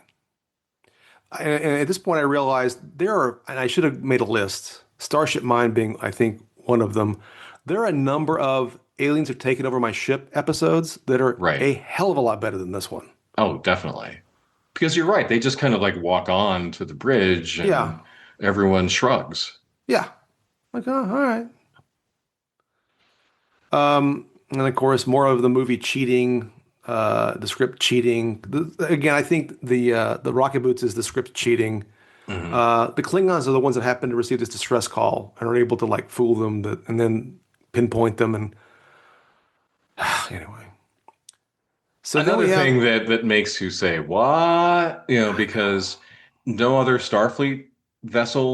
and at this point, I realized there are, and I should have made a list, Starship Mine being, I think, one of them. There are a number of aliens have taken over my ship episodes that are Right. a hell of a lot better than this one. Oh, definitely. Because you're right. They just kind of like walk on to the bridge Yeah, and everyone shrugs. yeah. Like, oh, all right. And of course, more of the movie cheating. the script cheating. Again, I think the rocket boots is the script cheating. Mhm. The Klingons are the ones that happen to receive this distress call and are able to like fool them and then pinpoint them. And anyway, so then Another we have thing that makes you say, "What?" I know Because no other Starfleet vessel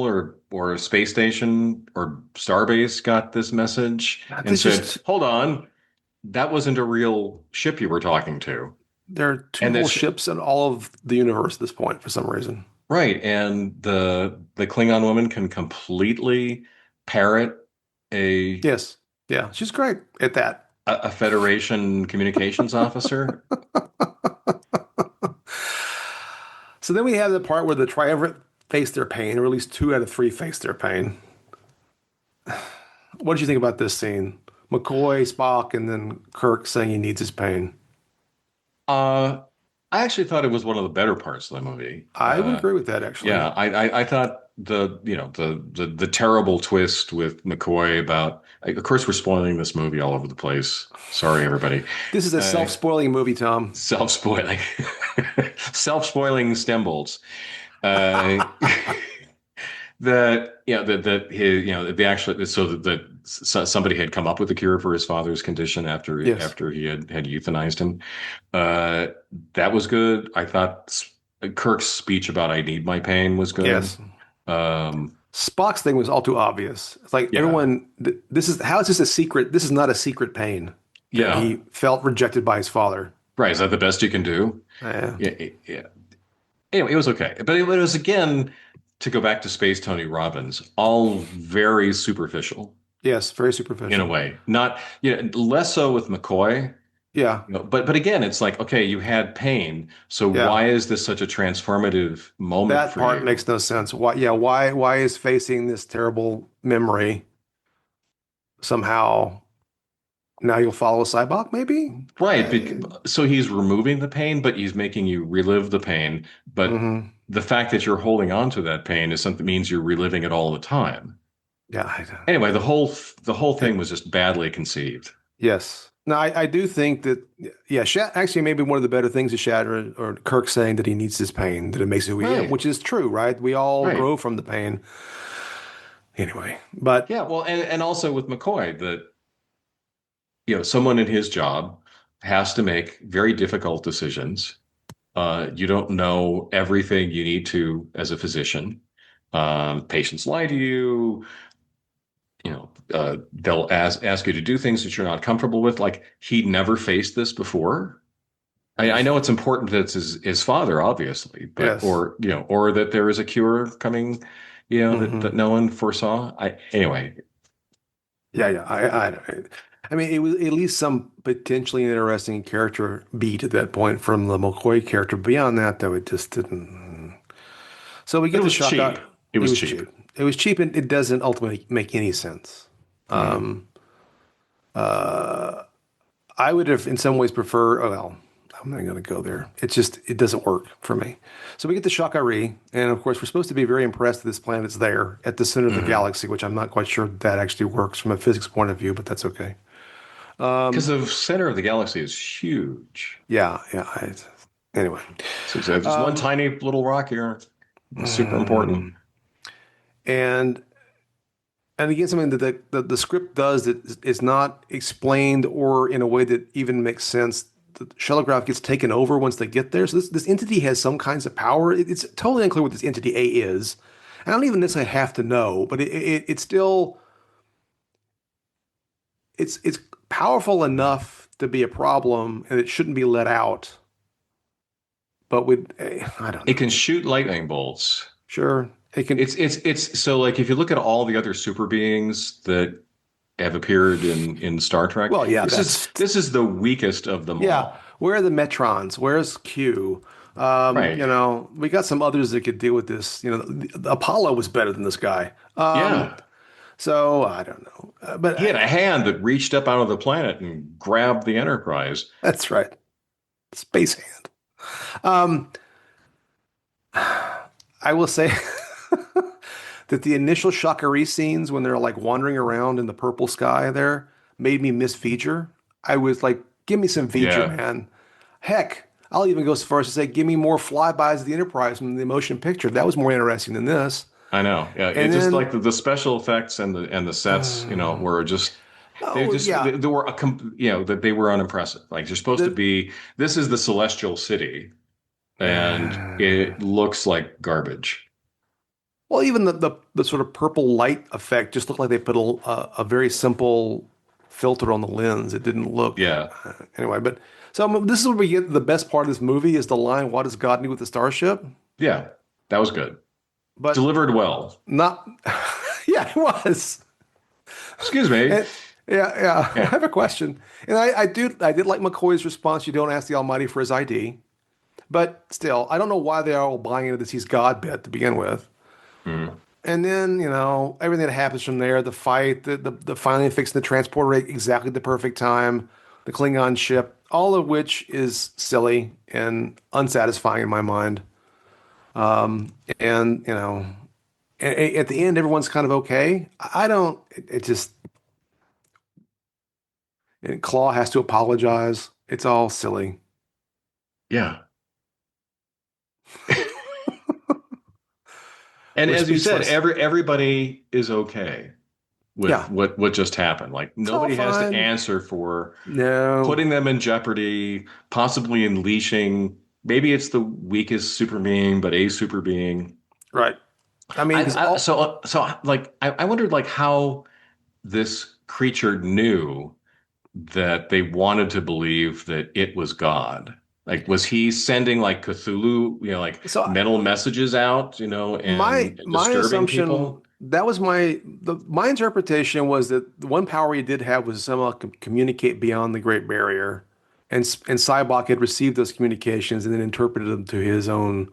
or space station or starbase got this message and there's said, just "Hold on, that wasn't a real ship you were talking to." there are two And whole that's ships in all of the universe at this point for some reason. right. And the Klingon woman can completely parrot a Yes, yeah, she's great at that. a Federation communications officer. So then we have the part where the triumvirate face their pain, or at least two out of three face their pain. What did you think about this scene? McCoy, Spock, and then Kirk saying he needs his pain. Uh, I actually thought it was one of the better parts of the movie. I would agree with that, actually. Yeah, I thought the terrible twist with McCoy about. Of course, we're spoiling this movie all over the place. Sorry, everybody. This is a Uh, self-spoiling movie, Tom. self-spoiling, self-spoiling stem bolts. Uh, that that his the actual so that somebody had come up with a cure for his father's condition Yes, after he had euthanized him. Uh, that was good. I thought Kirk's speech about "I need my pain" was good. yes. Um, Spock's thing was all too obvious. It's like yeah, everyone, this is how is this a secret? This is not a secret pain that yeah, he felt rejected by his father. right. Is that the best you can do? Yeah. Yeah, yeah. Anyway, it was okay, but it was again to go back to Space Tony Robbins, all very superficial Yes, very in a superficial. way. Not less so with McCoy. Yeah, But again, it's like, okay, you had pain, so yeah. why is this such a transformative moment That for part you? makes no sense. Why, yeah, why is facing this terrible memory somehow now you'll follow a Cybok, maybe? Right, so he's removing the pain, but he's making you relive the pain. But Mm-hmm. the fact that you're holding on to that pain is something means you're reliving it all the time. Yeah, Anyway, the whole thing it, was just badly conceived. yes. No, I do think that, yeah, actually, maybe one of the better things is Shatter or Kirk saying that he needs his pain, that it makes who he is, Right, which is true, right? We all right. grow from the pain anyway. But Yeah, well, and also with McCoy, that someone in his job has to make very difficult decisions. You don't know everything you need to as a physician. Patients lie to you. They'll ask you to do things that you're not comfortable with. Like he'd never faced this before. I yes, know it's important that it's his father, obviously, but yes. or that there is a cure coming, that Hmm. no one foresaw. Anyway, Yeah, yeah. I mean, it was at least some potentially interesting character beat at that point from the McCoy character. Beyond that, though, it just didn't. So we it get the was shock cheap. out. It It was was cheap. cheap. It was cheap, and it doesn't ultimately make any sense. Mhm. Um, uh, I would have, in some ways, prefer. Oh well, I'm not going to go there. It's just it doesn't work for me. So we get the Shakari, and of course, we're supposed to be very impressed that this planet's there at the center of the Mhm. galaxy, which I'm not quite sure that actually works from a physics point of view, but that's okay. Because Um, the center of the galaxy is huge. yeah, yeah. Anyway, So it's just one um, tiny little rock here. It's super important. mm, and again, something that the script does that is not explained or in a way that even makes sense. The shuttlecraft gets taken over once they get there. So this entity has some kinds of power. It's totally unclear what this entity A is. I don't even necessarily have to know, but it's still it's powerful enough to be a problem, and it shouldn't be let out. But I don't It know. can shoot lightning bolts. Sure, it can. It's so like if you look at all the other super beings that have appeared in Star Trek, Well, yeah, this is that's this is the weakest of them yeah. all. Where are the Metrons? Where's Q? Right. We got some others that could deal with this. The Apollo was better than this guy. Yeah. So I don't know, but He had a hand that reached up out of the planet and grabbed the Enterprise. that's right. Space hand. Um, I will say that the initial Shakari scenes when they're like wandering around in the purple sky there made me miss V'ger. I was like, give me some V'ger, Yeah. man. Heck, I'll even go so far as to say, give me more flybys of the Enterprise from the motion picture. That was more interesting than this. I know. Yeah, And it's just then, like the special effects and the sets, were just oh yeah, they were that they were unimpressive. Like you're supposed to the be. This is the celestial city, and it looks like garbage. well, even the sort of purple light effect just looked like they put a very simple filter on the lens. It didn't look Yeah, anyway. But so this is where we get the best part of this movie is the line, "What does God need with the starship?" yeah, that was good. But Delivered well. not. Yeah, it was. Excuse me. And, yeah. I Yeah, have a question, and I did like McCoy's response. You don't ask the Almighty for his ID, but still, I don't know why they are all buying into this. He's God bit to begin with. mm, And then, everything that happens from there, the fight, the finally fixing the transporter at exactly the perfect time, the Klingon ship, all of which is silly and unsatisfying in my mind. And, at the end, everyone's kind of okay. I don't, it just, and Claw has to apologize. It's all silly. yeah. And We're as you said, speechless. everybody is okay with Yeah, what just happened. Like it's all nobody has to fine. answer for No, putting them in jeopardy, possibly unleashing. Maybe it's the weakest super being, but a super being. right. I mean, because all, I wondered like how this creature knew that they wanted to believe that it was God. Like, was he sending like Cthulhu, like so mental messages out, my and my disturbing assumption people? that was my interpretation was that the one power he did have was somehow communicate beyond the Great Barrier, and Cybok had received those communications and then interpreted them to his own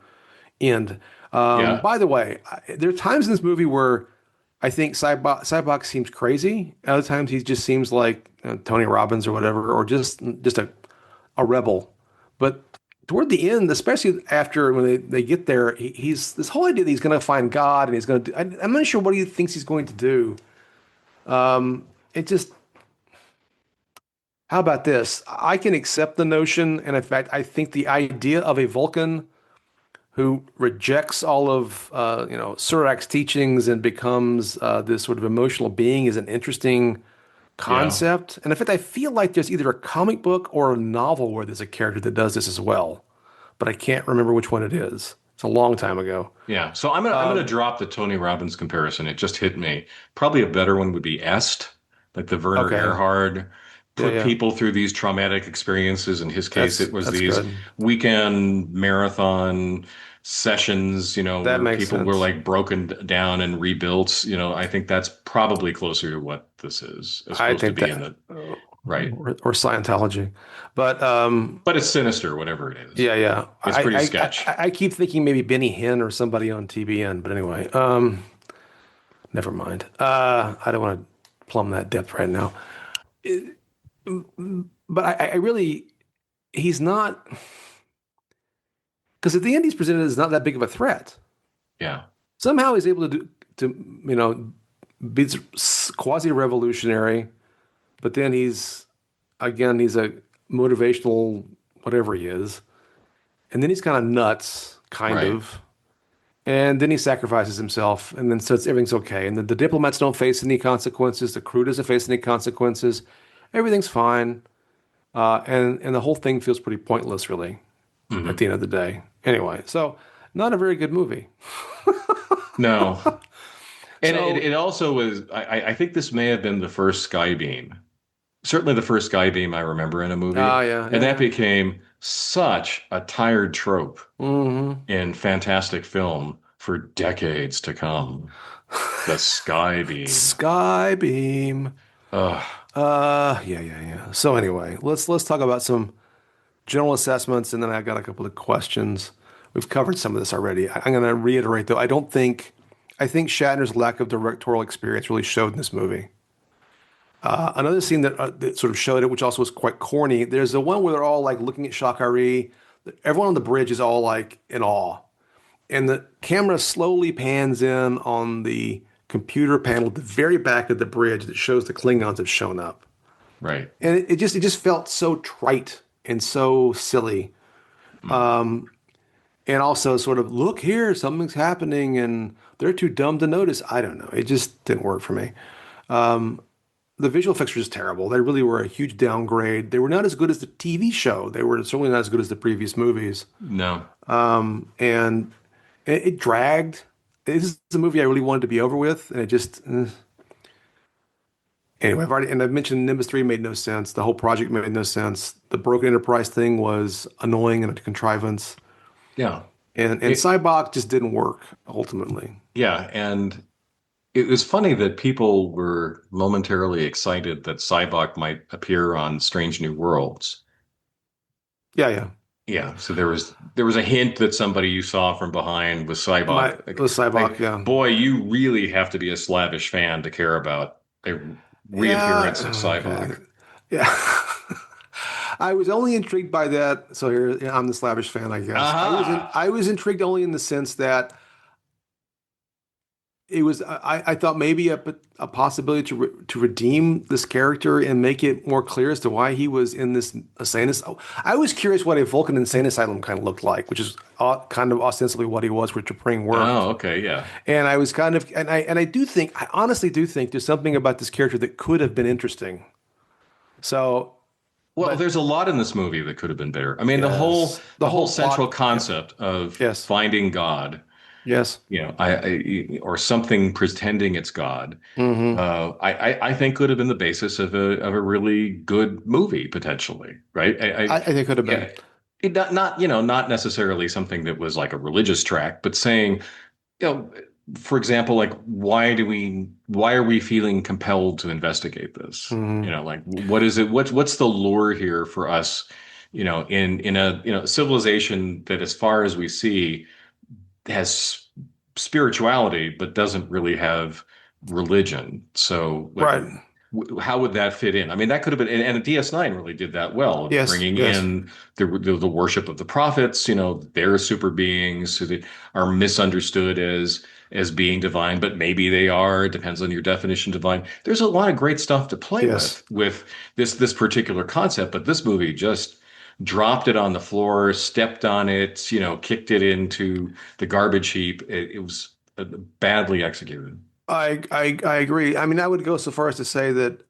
end. Yeah, By the way, there are times in this movie where I think Cybok seems crazy. Other times he just seems like Tony Robbins or whatever, or just a rebel. But toward the end, especially after when they get there, he's this whole idea that he's going to find God and he's going to do. I'm not sure what he thinks he's going to do. It just, how about this? I can accept the notion, and in fact, I think the idea of a Vulcan who rejects all of Surak's teachings and becomes this sort of emotional being is an interesting yeah. concept. And in fact, I feel like there's either a comic book or a novel where there's a character that does this as well, but I can't remember which one it is. It's a long time ago. Yeah. So I'm gonna drop the Tony Robbins comparison. It just hit me. Probably a better one would be Est, like the Werner Okay. Erhard Yeah, put yeah. people through these traumatic experiences. In his case, That's it was that's these good. weekend marathon sessions, That where makes people were sense. like broken down and rebuilt. I think that's probably closer to what this is, as I opposed to think being that the right. or Scientology. But But it's sinister, whatever it is. yeah, yeah. It's pretty sketch. I keep thinking maybe Benny Hinn or somebody on TBN, but anyway, never mind. I don't want to plumb that depth right now. But I really, he's not, because at the end he's presented as not that big of a threat. Yeah. Somehow he's able to be quasi-revolutionary, but then he's a motivational whatever he is, and then he's kind of nuts, kind Right. of, and then he sacrifices himself, and then says everything's okay, and the diplomats don't face any consequences, the crew doesn't face any consequences, everything's fine, and the whole thing feels pretty pointless, really, at Hmm. the end of the day. Anyway, so not a very good movie. No. And it, So, it also was, I think this may have been the first Skybeam. Certainly the first Skybeam I remember in a movie. yeah, And yeah, that yeah. became such a tired trope Hmm. in fantastic film for decades to come. The Skybeam. Skybeam. Ugh. Yeah. So anyway, let's talk about some general assessments, and then I got a couple of questions. We've covered some of this already. I'm going to reiterate though. I think Shatner's lack of directorial experience really showed in this movie. Another scene that sort of showed it, which also was quite corny. There's the one where they're all like looking at Shakari. Everyone on the bridge is all like in awe, and the camera slowly pans in on the computer panel at the very back of the bridge that shows the Klingons have shown up. Right. And it just felt so trite. and so silly. Mm. And also sort of look here, something's happening, and they're too dumb to notice. I don't know. It just didn't work for me. The visual effects were just terrible. They really were a huge downgrade. They were not as good as the TV show. They were certainly not as good as the previous movies. No. And it dragged. This is a movie I really wanted to be over with, and it just anyway. I've mentioned Nimbus 3 made no sense. The whole project made no sense. The broken enterprise thing was annoying and a contrivance. Yeah. And It, Cybok just didn't work ultimately. yeah. And it was funny that people were momentarily excited that Cybok might appear on Strange New Worlds. Yeah, yeah. Yeah, so there was a hint that somebody you saw from behind was My Cybok. the Cybok, yeah. Boy, you really have to be a slavish fan to care about a Yeah, reappearance of okay. Cybok. Yeah. I was only intrigued by that. So here, yeah, I'm the Slavish fan, I guess. Aha! I was intrigued only in the sense that it was I thought maybe a possibility to redeem this character and make it more clear as to why he was in this insane asylum. I was curious what a Vulcan insane asylum kind of looked like, which is kind of ostensibly what he was, which T'Pring worked. Oh, okay, yeah. And I was kind of and I do think I honestly do think there's something about this character that could have been interesting. So, Well, but there's a lot in this movie that could have been better. I mean, the whole yes, the the whole whole central plot. Yeah. concept of Yes. finding God, Yes. or something pretending it's God, Hmm. I think could have been the basis of a really good movie potentially, right? I think it could have Yeah, been. not necessarily something that was like a religious track, but saying, you know, for example, like why are we feeling compelled to investigate this? Hmm. Like what is it? What's the lure here for us? In a civilization that, as far as we see, has spirituality but doesn't really have religion. So Right. how would that fit in? I mean, that could have been, and DS9 really did that well, Yes. bringing Yes. in the worship of the prophets. They're super beings who that are misunderstood as being divine, but maybe they are. It depends on your definition of divine. There's a lot of great stuff to play Yes. with this particular concept, but this movie just dropped it on the floor, stepped on it, kicked it into the garbage heap. It was badly executed. I agree. I mean, I would go so far as to say that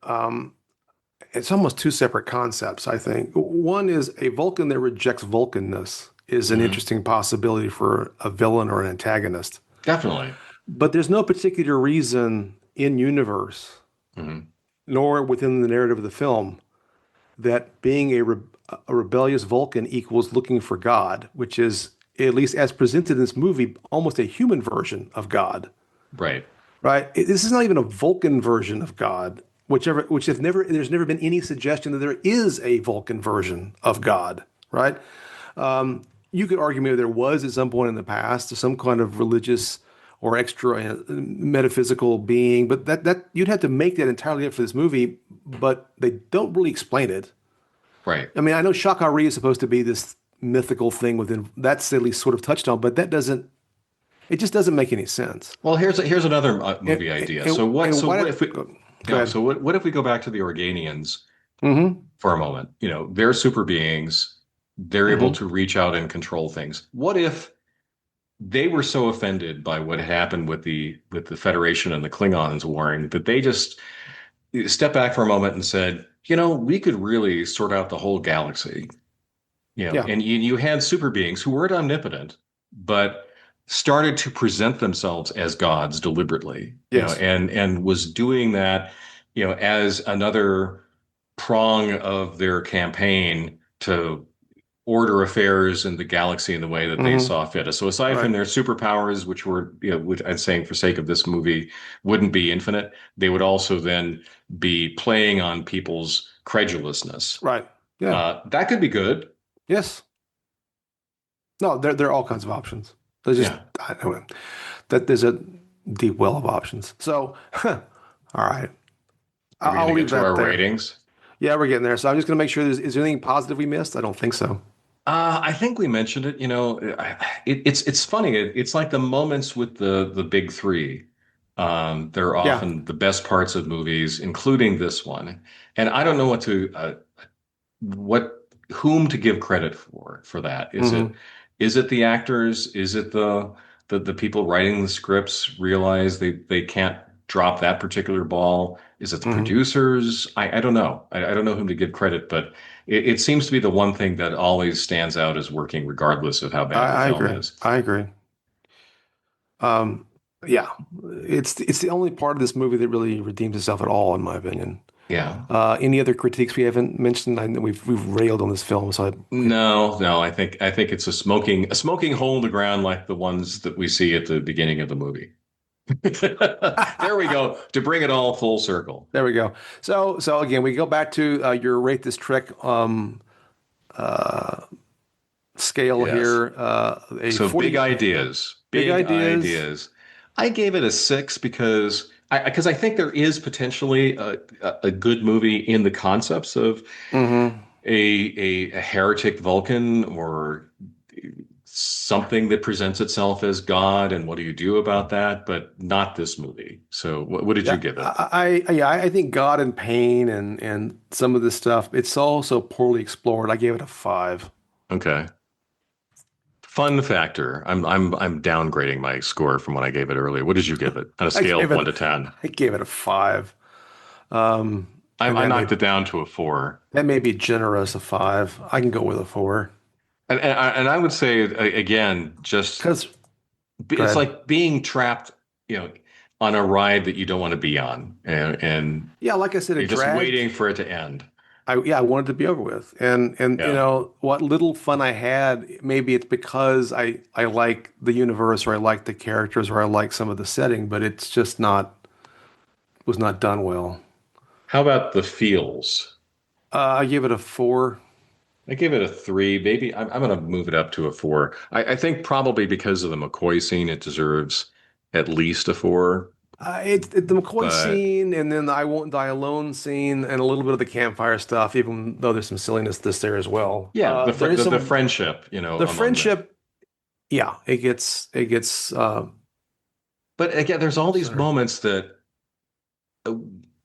it's almost two separate concepts, I think. One is a Vulcan that rejects Vulcanness is an Hmm. interesting possibility for a villain or an antagonist. Definitely. But there's no particular reason in universe, Hmm. nor within the narrative of the film, that being a rebellious Vulcan equals looking for God, which is, at least as presented in this movie, almost a human version of God. Right. Right? This is not even a Vulcan version of God, which have never there's never been any suggestion that there is a Vulcan version of God, right? You could argue maybe there was at some point in the past some kind of religious or extra metaphysical being, but that you'd have to make that entirely up for this movie, but they don't really explain it. Right. I mean, I know Shakari is supposed to be this mythical thing within that's at least sort of touched on, but that doesn't it just doesn't make any sense. Well, here's another And, movie idea. and, So what? and So why what did if we? go ahead. So what if we go back to the Organians Hmm. for a moment? They're super beings. They're able Hmm. to reach out and control things. What if they were so offended by what happened with the Federation and the Klingons warring that they just stepped back for a moment and said, we could really sort out the whole galaxy. Yeah. And you had super beings who weren't omnipotent, but started to present themselves as gods deliberately, Yes. and was doing that, as another prong of their campaign to order affairs in the galaxy in the way that they Hmm. saw fit. So aside from Right. their superpowers, which were, which I'm saying for sake of this movie wouldn't be infinite, they would also then be playing on people's credulousness. Right. Yeah. That could be good. Yes. No, there are all kinds of options. There's just Yeah. I don't know that there's a deep well of options. So, all right, Are we going I'll to get leave to that our there. ratings? Yeah, we're getting there. So I'm just going to make sure is there anything positive we missed? I don't think so. I think we mentioned it. It's funny. It's like the moments with the big three. They're Yeah. often the best parts of movies, including this one. And I don't know what whom to give credit for that. Hmm. Is it the actors? Is it the people writing the scripts realize they can't drop that particular ball? Is it the Hmm. producers? I don't know. I don't know whom to give credit, but it seems to be the one thing that always stands out as working regardless of how bad the I film agree. is. I agree. Um, yeah, it's the only part of this movie that really redeems itself at all, in my opinion. Yeah. Any other critiques we haven't mentioned? I know we've railed on this film, so No, I think it's a smoking hole in the ground like the ones that we see at the beginning of the movie. There we go, to bring it all full circle. there we go. So again, we go back to your rate this trick uh, scale Yes. here. A So 40 big big ideas. ideas. I gave it a 6 because I think there is potentially a good movie in the concepts of Hmm. a heretic Vulcan or something that presents itself as God, and what do you do about that? But not this movie. So what did you Yeah, give it? I think God and pain and some of this stuff. It's all so poorly explored. I gave it a 5. Okay. Fun factor. I'm downgrading my score from what I gave it earlier. What did you give it on a I scale gave of it 1 to 10? I gave it a 5. Um, and I knocked it down to a 4. that may be generous, a 5. I can go with a 4. And I would say again, just Because go it's ahead. like being trapped, you know, on a ride that you don't want to be on, and Yeah, like I said, it you're just dragged. waiting for it to end. I wanted to be over with. And Yeah. what little fun I had, maybe it's because I like the universe or I like the characters or I like some of the setting, but it's just not was not done well. How about the feels? I give it a 4. I gave it a 3. Maybe I'm going to move it up to a 4. I think probably because of the McCoy scene, it deserves at least a 4. It's the McCoy But scene and then the I Won't Die Alone scene and a little bit of the campfire stuff, even though there's some silliness this there as well. yeah, There is the some friendship, the among them. friendship. Yeah, it gets But again, there's all these center. moments that uh,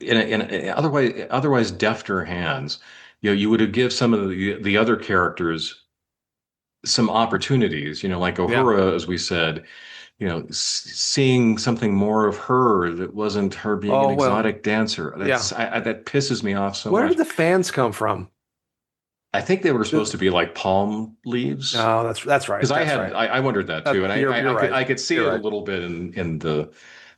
in otherwise defter hands, you would have give some of the other characters some opportunities, like Yeah. Uhura, as we said, seeing something more of her that wasn't her being an Oh well. exotic dancer. Yeah. That pisses me off so Where much. did the fans come from? I think they were supposed The- to be like palm leaves. No, that's right. Because That's right. I wondered that too, and You're I could right. I could see You're it a right. little bit in the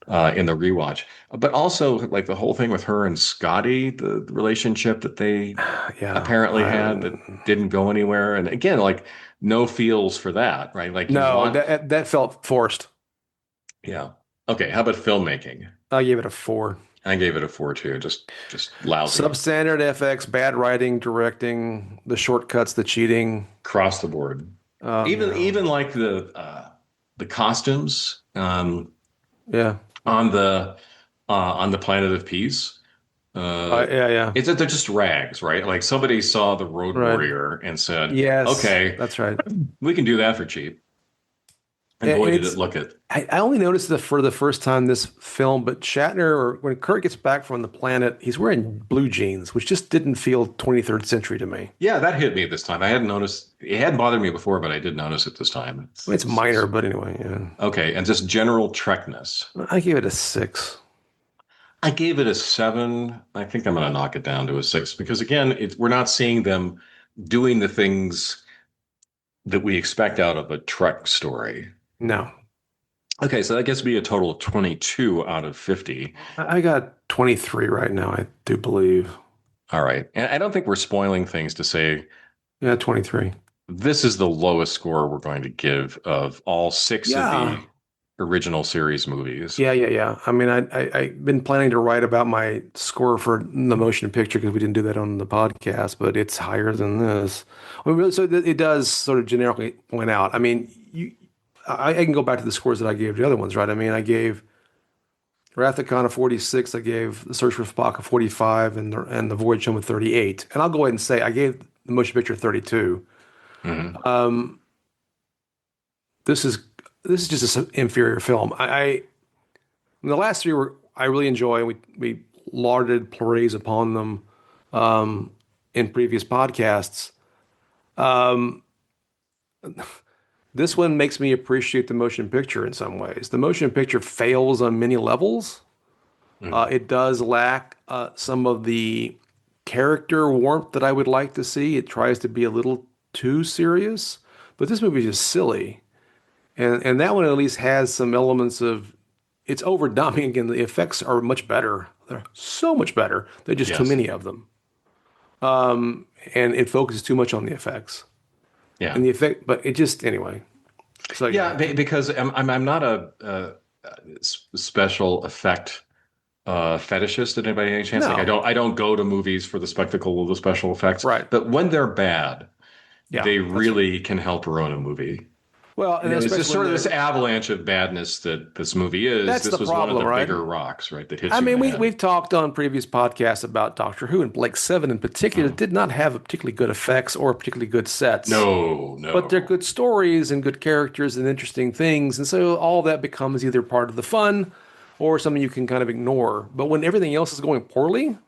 rewatch, but also like the whole thing with her and Scotty, the relationship that they Yeah. apparently had that didn't go anywhere, and again, like no feels for that, right? Like you No, want, that felt forced. yeah. Okay, how about filmmaking? I gave it a 4. I gave it a 4 too, just lousy Substandard FX, bad writing, directing, the shortcuts, the cheating. across the board. You Even know, like the costumes yeah, on the planet of peace. yeah, yeah, It's that they're just rags, right? Like somebody saw the Road right. Warrior and said, Yes, "Okay, that's right. we can do that for cheap." And And boy, did it it's look it. I only noticed it for the first time this film, but Shatner, or when Kirk gets back from the planet, he's wearing blue jeans, which just didn't feel 23rd century to me. Yeah, that hit me this time. I hadn't noticed. It hadn't bothered me before, but I did notice it this time. I mean, it's minor, but anyway, yeah. Okay, and just general Trekness. I gave it a 6. I gave it a 7. I think I'm going to knock it down to a 6 because again, we're not seeing them doing the things that we expect out of a Trek story. No, Okay, so that gets me a total of 22 out of 50. I got 23 right now, I do believe. All right. And I don't think we're spoiling things to say Yeah, 23. this is the lowest score we're going to give of all 6 of Yeah. the original series movies. Yeah. I mean, I've been planning to write about my score for the motion picture because we didn't do that on the podcast, but it's higher than this. I mean, really, so it does sort of generically point out. I mean, I can go back to the scores that I gave the other ones, right? I mean, I gave Wrath of Khan a 46, I gave The Search for Spock a 45, and the Voyage Home a 38. And I'll go ahead and say I gave the motion picture 32. Mhm. Um, this is this is just an inferior film. The last three were I really enjoy. We lauded praise upon them in previous podcasts. Um, this one makes me appreciate the motion picture in some ways. The motion picture fails on many levels. Mm. It does lack some of the character warmth that I would like to see. It tries to be a little too serious, but this movie is just silly. And that one at least has some elements of it's overdubbing. Again, the effects are much better. They're so much better. There's just too Yes. many of them. And it focuses too much on the effects. Yeah. And the effect, but it just anyway. So Yeah, yeah. because I'm not a special effect fetishist. Did anybody any chance? Like No. I don't go to movies for the spectacle of the special effects, Right. but when they're bad, Yeah. they That's right. really can help ruin a movie. Well, You and know, it's just especially sort when of this they're avalanche of badness that this movie is. that's This the was one of problem, the right? bigger rocks, right, that hits I you in mean, the we've head. talked on previous podcasts about Doctor Who, and Blake Seven in particular Mm. did not have particularly good effects or particularly good sets, No, but they're no. good stories and good characters and interesting things, and so all that becomes either part of the fun or something you can kind of ignore. But when everything else is going poorly,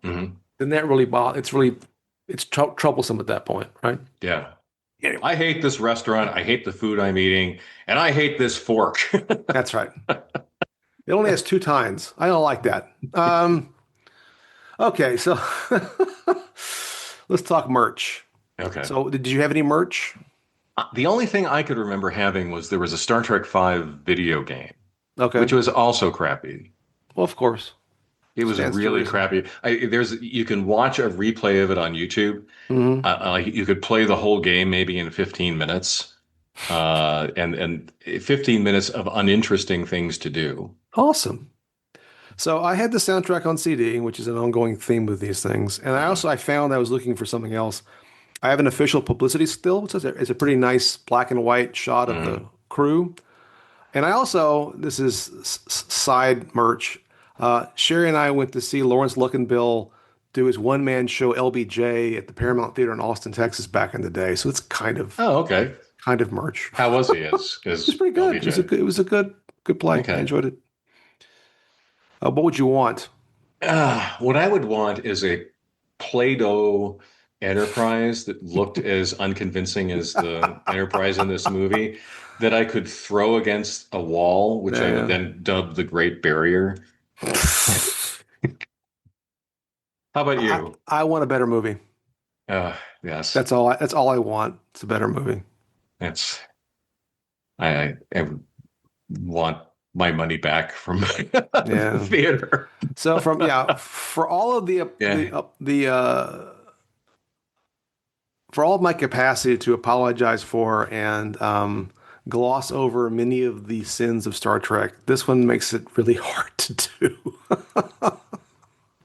Hmm. then that really it's troublesome at that point, right? Yeah. Anyway, I hate this restaurant. I hate the food I'm eating, and I hate this fork. that's right. It only has two tines. I don't like that. Okay, so let's talk merch. Okay. So, did you have any merch? The only thing I could remember having was there was a Star Trek V video game, Okay. which was also crappy. Well, of course. It was Stands to really reason. crappy. You can watch a replay of it on YouTube. Hmm. Like you could play the whole game maybe in 15 minutes, and 15 minutes of uninteresting things to do. Awesome. So I had the soundtrack on CD, which is an ongoing theme with these things. And Mhm. I found I was looking for something else. I have an official publicity still. It's a pretty nice black and white shot of the Mhm. crew. And I also, this is side merch. Sherry and I went to see Lawrence Luckinbill do his one-man show LBJ at the Paramount Theater in Austin, Texas back in the day. So it's Oh, okay. kind of merch. How was he It's as pretty good. LBJ? It was a good play. I Okay. enjoyed it. What would you want? What I would want is a Play-Doh Enterprise that looked as unconvincing as the Enterprise in this movie that I could throw against a wall, which I would Yeah. then dub the Great Barrier. How about you? I want a better movie. Yes, That's all I want. It's a better movie. that's I want my money back from the Yeah. theater. So for all of Yeah. for all of my capacity to apologize for and gloss over many of the sins of Star Trek, this one makes it really hard to do.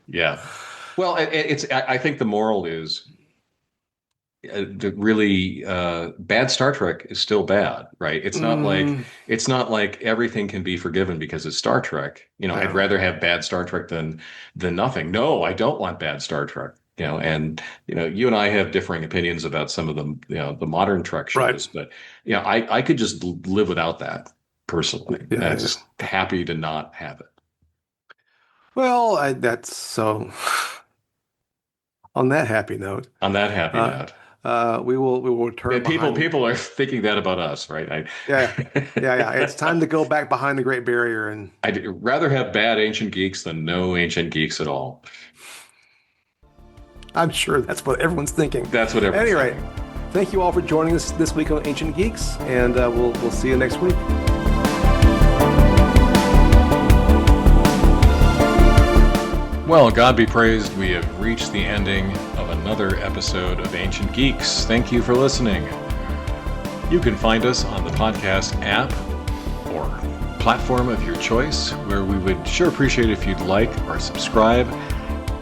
Yeah. Well, I think the moral is really bad Star Trek is still bad, right? Mm, It's not like everything can be forgiven because it's Star Trek. You know, I'd yeah. rather have bad Star Trek than nothing. No, I don't want bad Star Trek. You know, and you know, you and I have differing opinions about some of the the modern Trek Right. shows, but you know, I could just live without that personally. Yeah, I'm yeah. just happy to not have it. Well, that's so. On that happy note, On that happy uh, note. we will return People behind. people are thinking that about us, right? Yeah, yeah. It's time to go back behind the Great Barrier, and I'd rather have bad ancient geeks than no ancient geeks at all. I'm sure that's what everyone's thinking. That's what At any everyone's rate, thinking. thank you all for joining us this week on Ancient Geeks, and we'll see you next week. Well, God be praised, we have reached the ending of another episode of Ancient Geeks. Thank you for listening. You can find us on the podcast app or platform of your choice, where we would sure appreciate if you'd like or subscribe,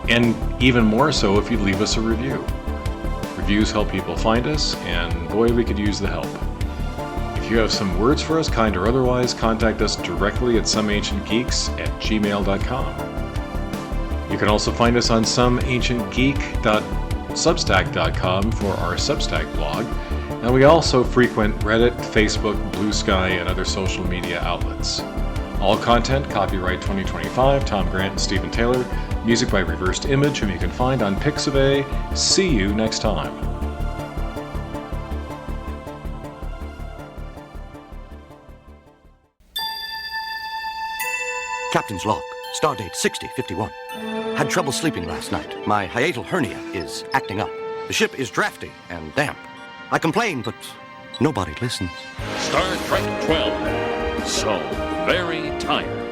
and even more so if you'd leave us a review. Reviews help people find us, and boy, we could use the help. If you have some words for us, kind or otherwise, contact us directly at someancientgeeks@gmail.com. You can also find us on someancientgeek.substack.com for our Substack blog, and we also frequent Reddit, Facebook, Blue Sky, and other social media outlets. All content copyright 2025, Tom Grant and Stephen Taylor. Music by Reversed Image, whom you can find on Pixabay. See you next time. Captain's log, stardate 6051. Had trouble sleeping last night. My hiatal hernia is acting up. The ship is drafty and damp. I complain, but nobody listens. Star Trek 12. So very tired.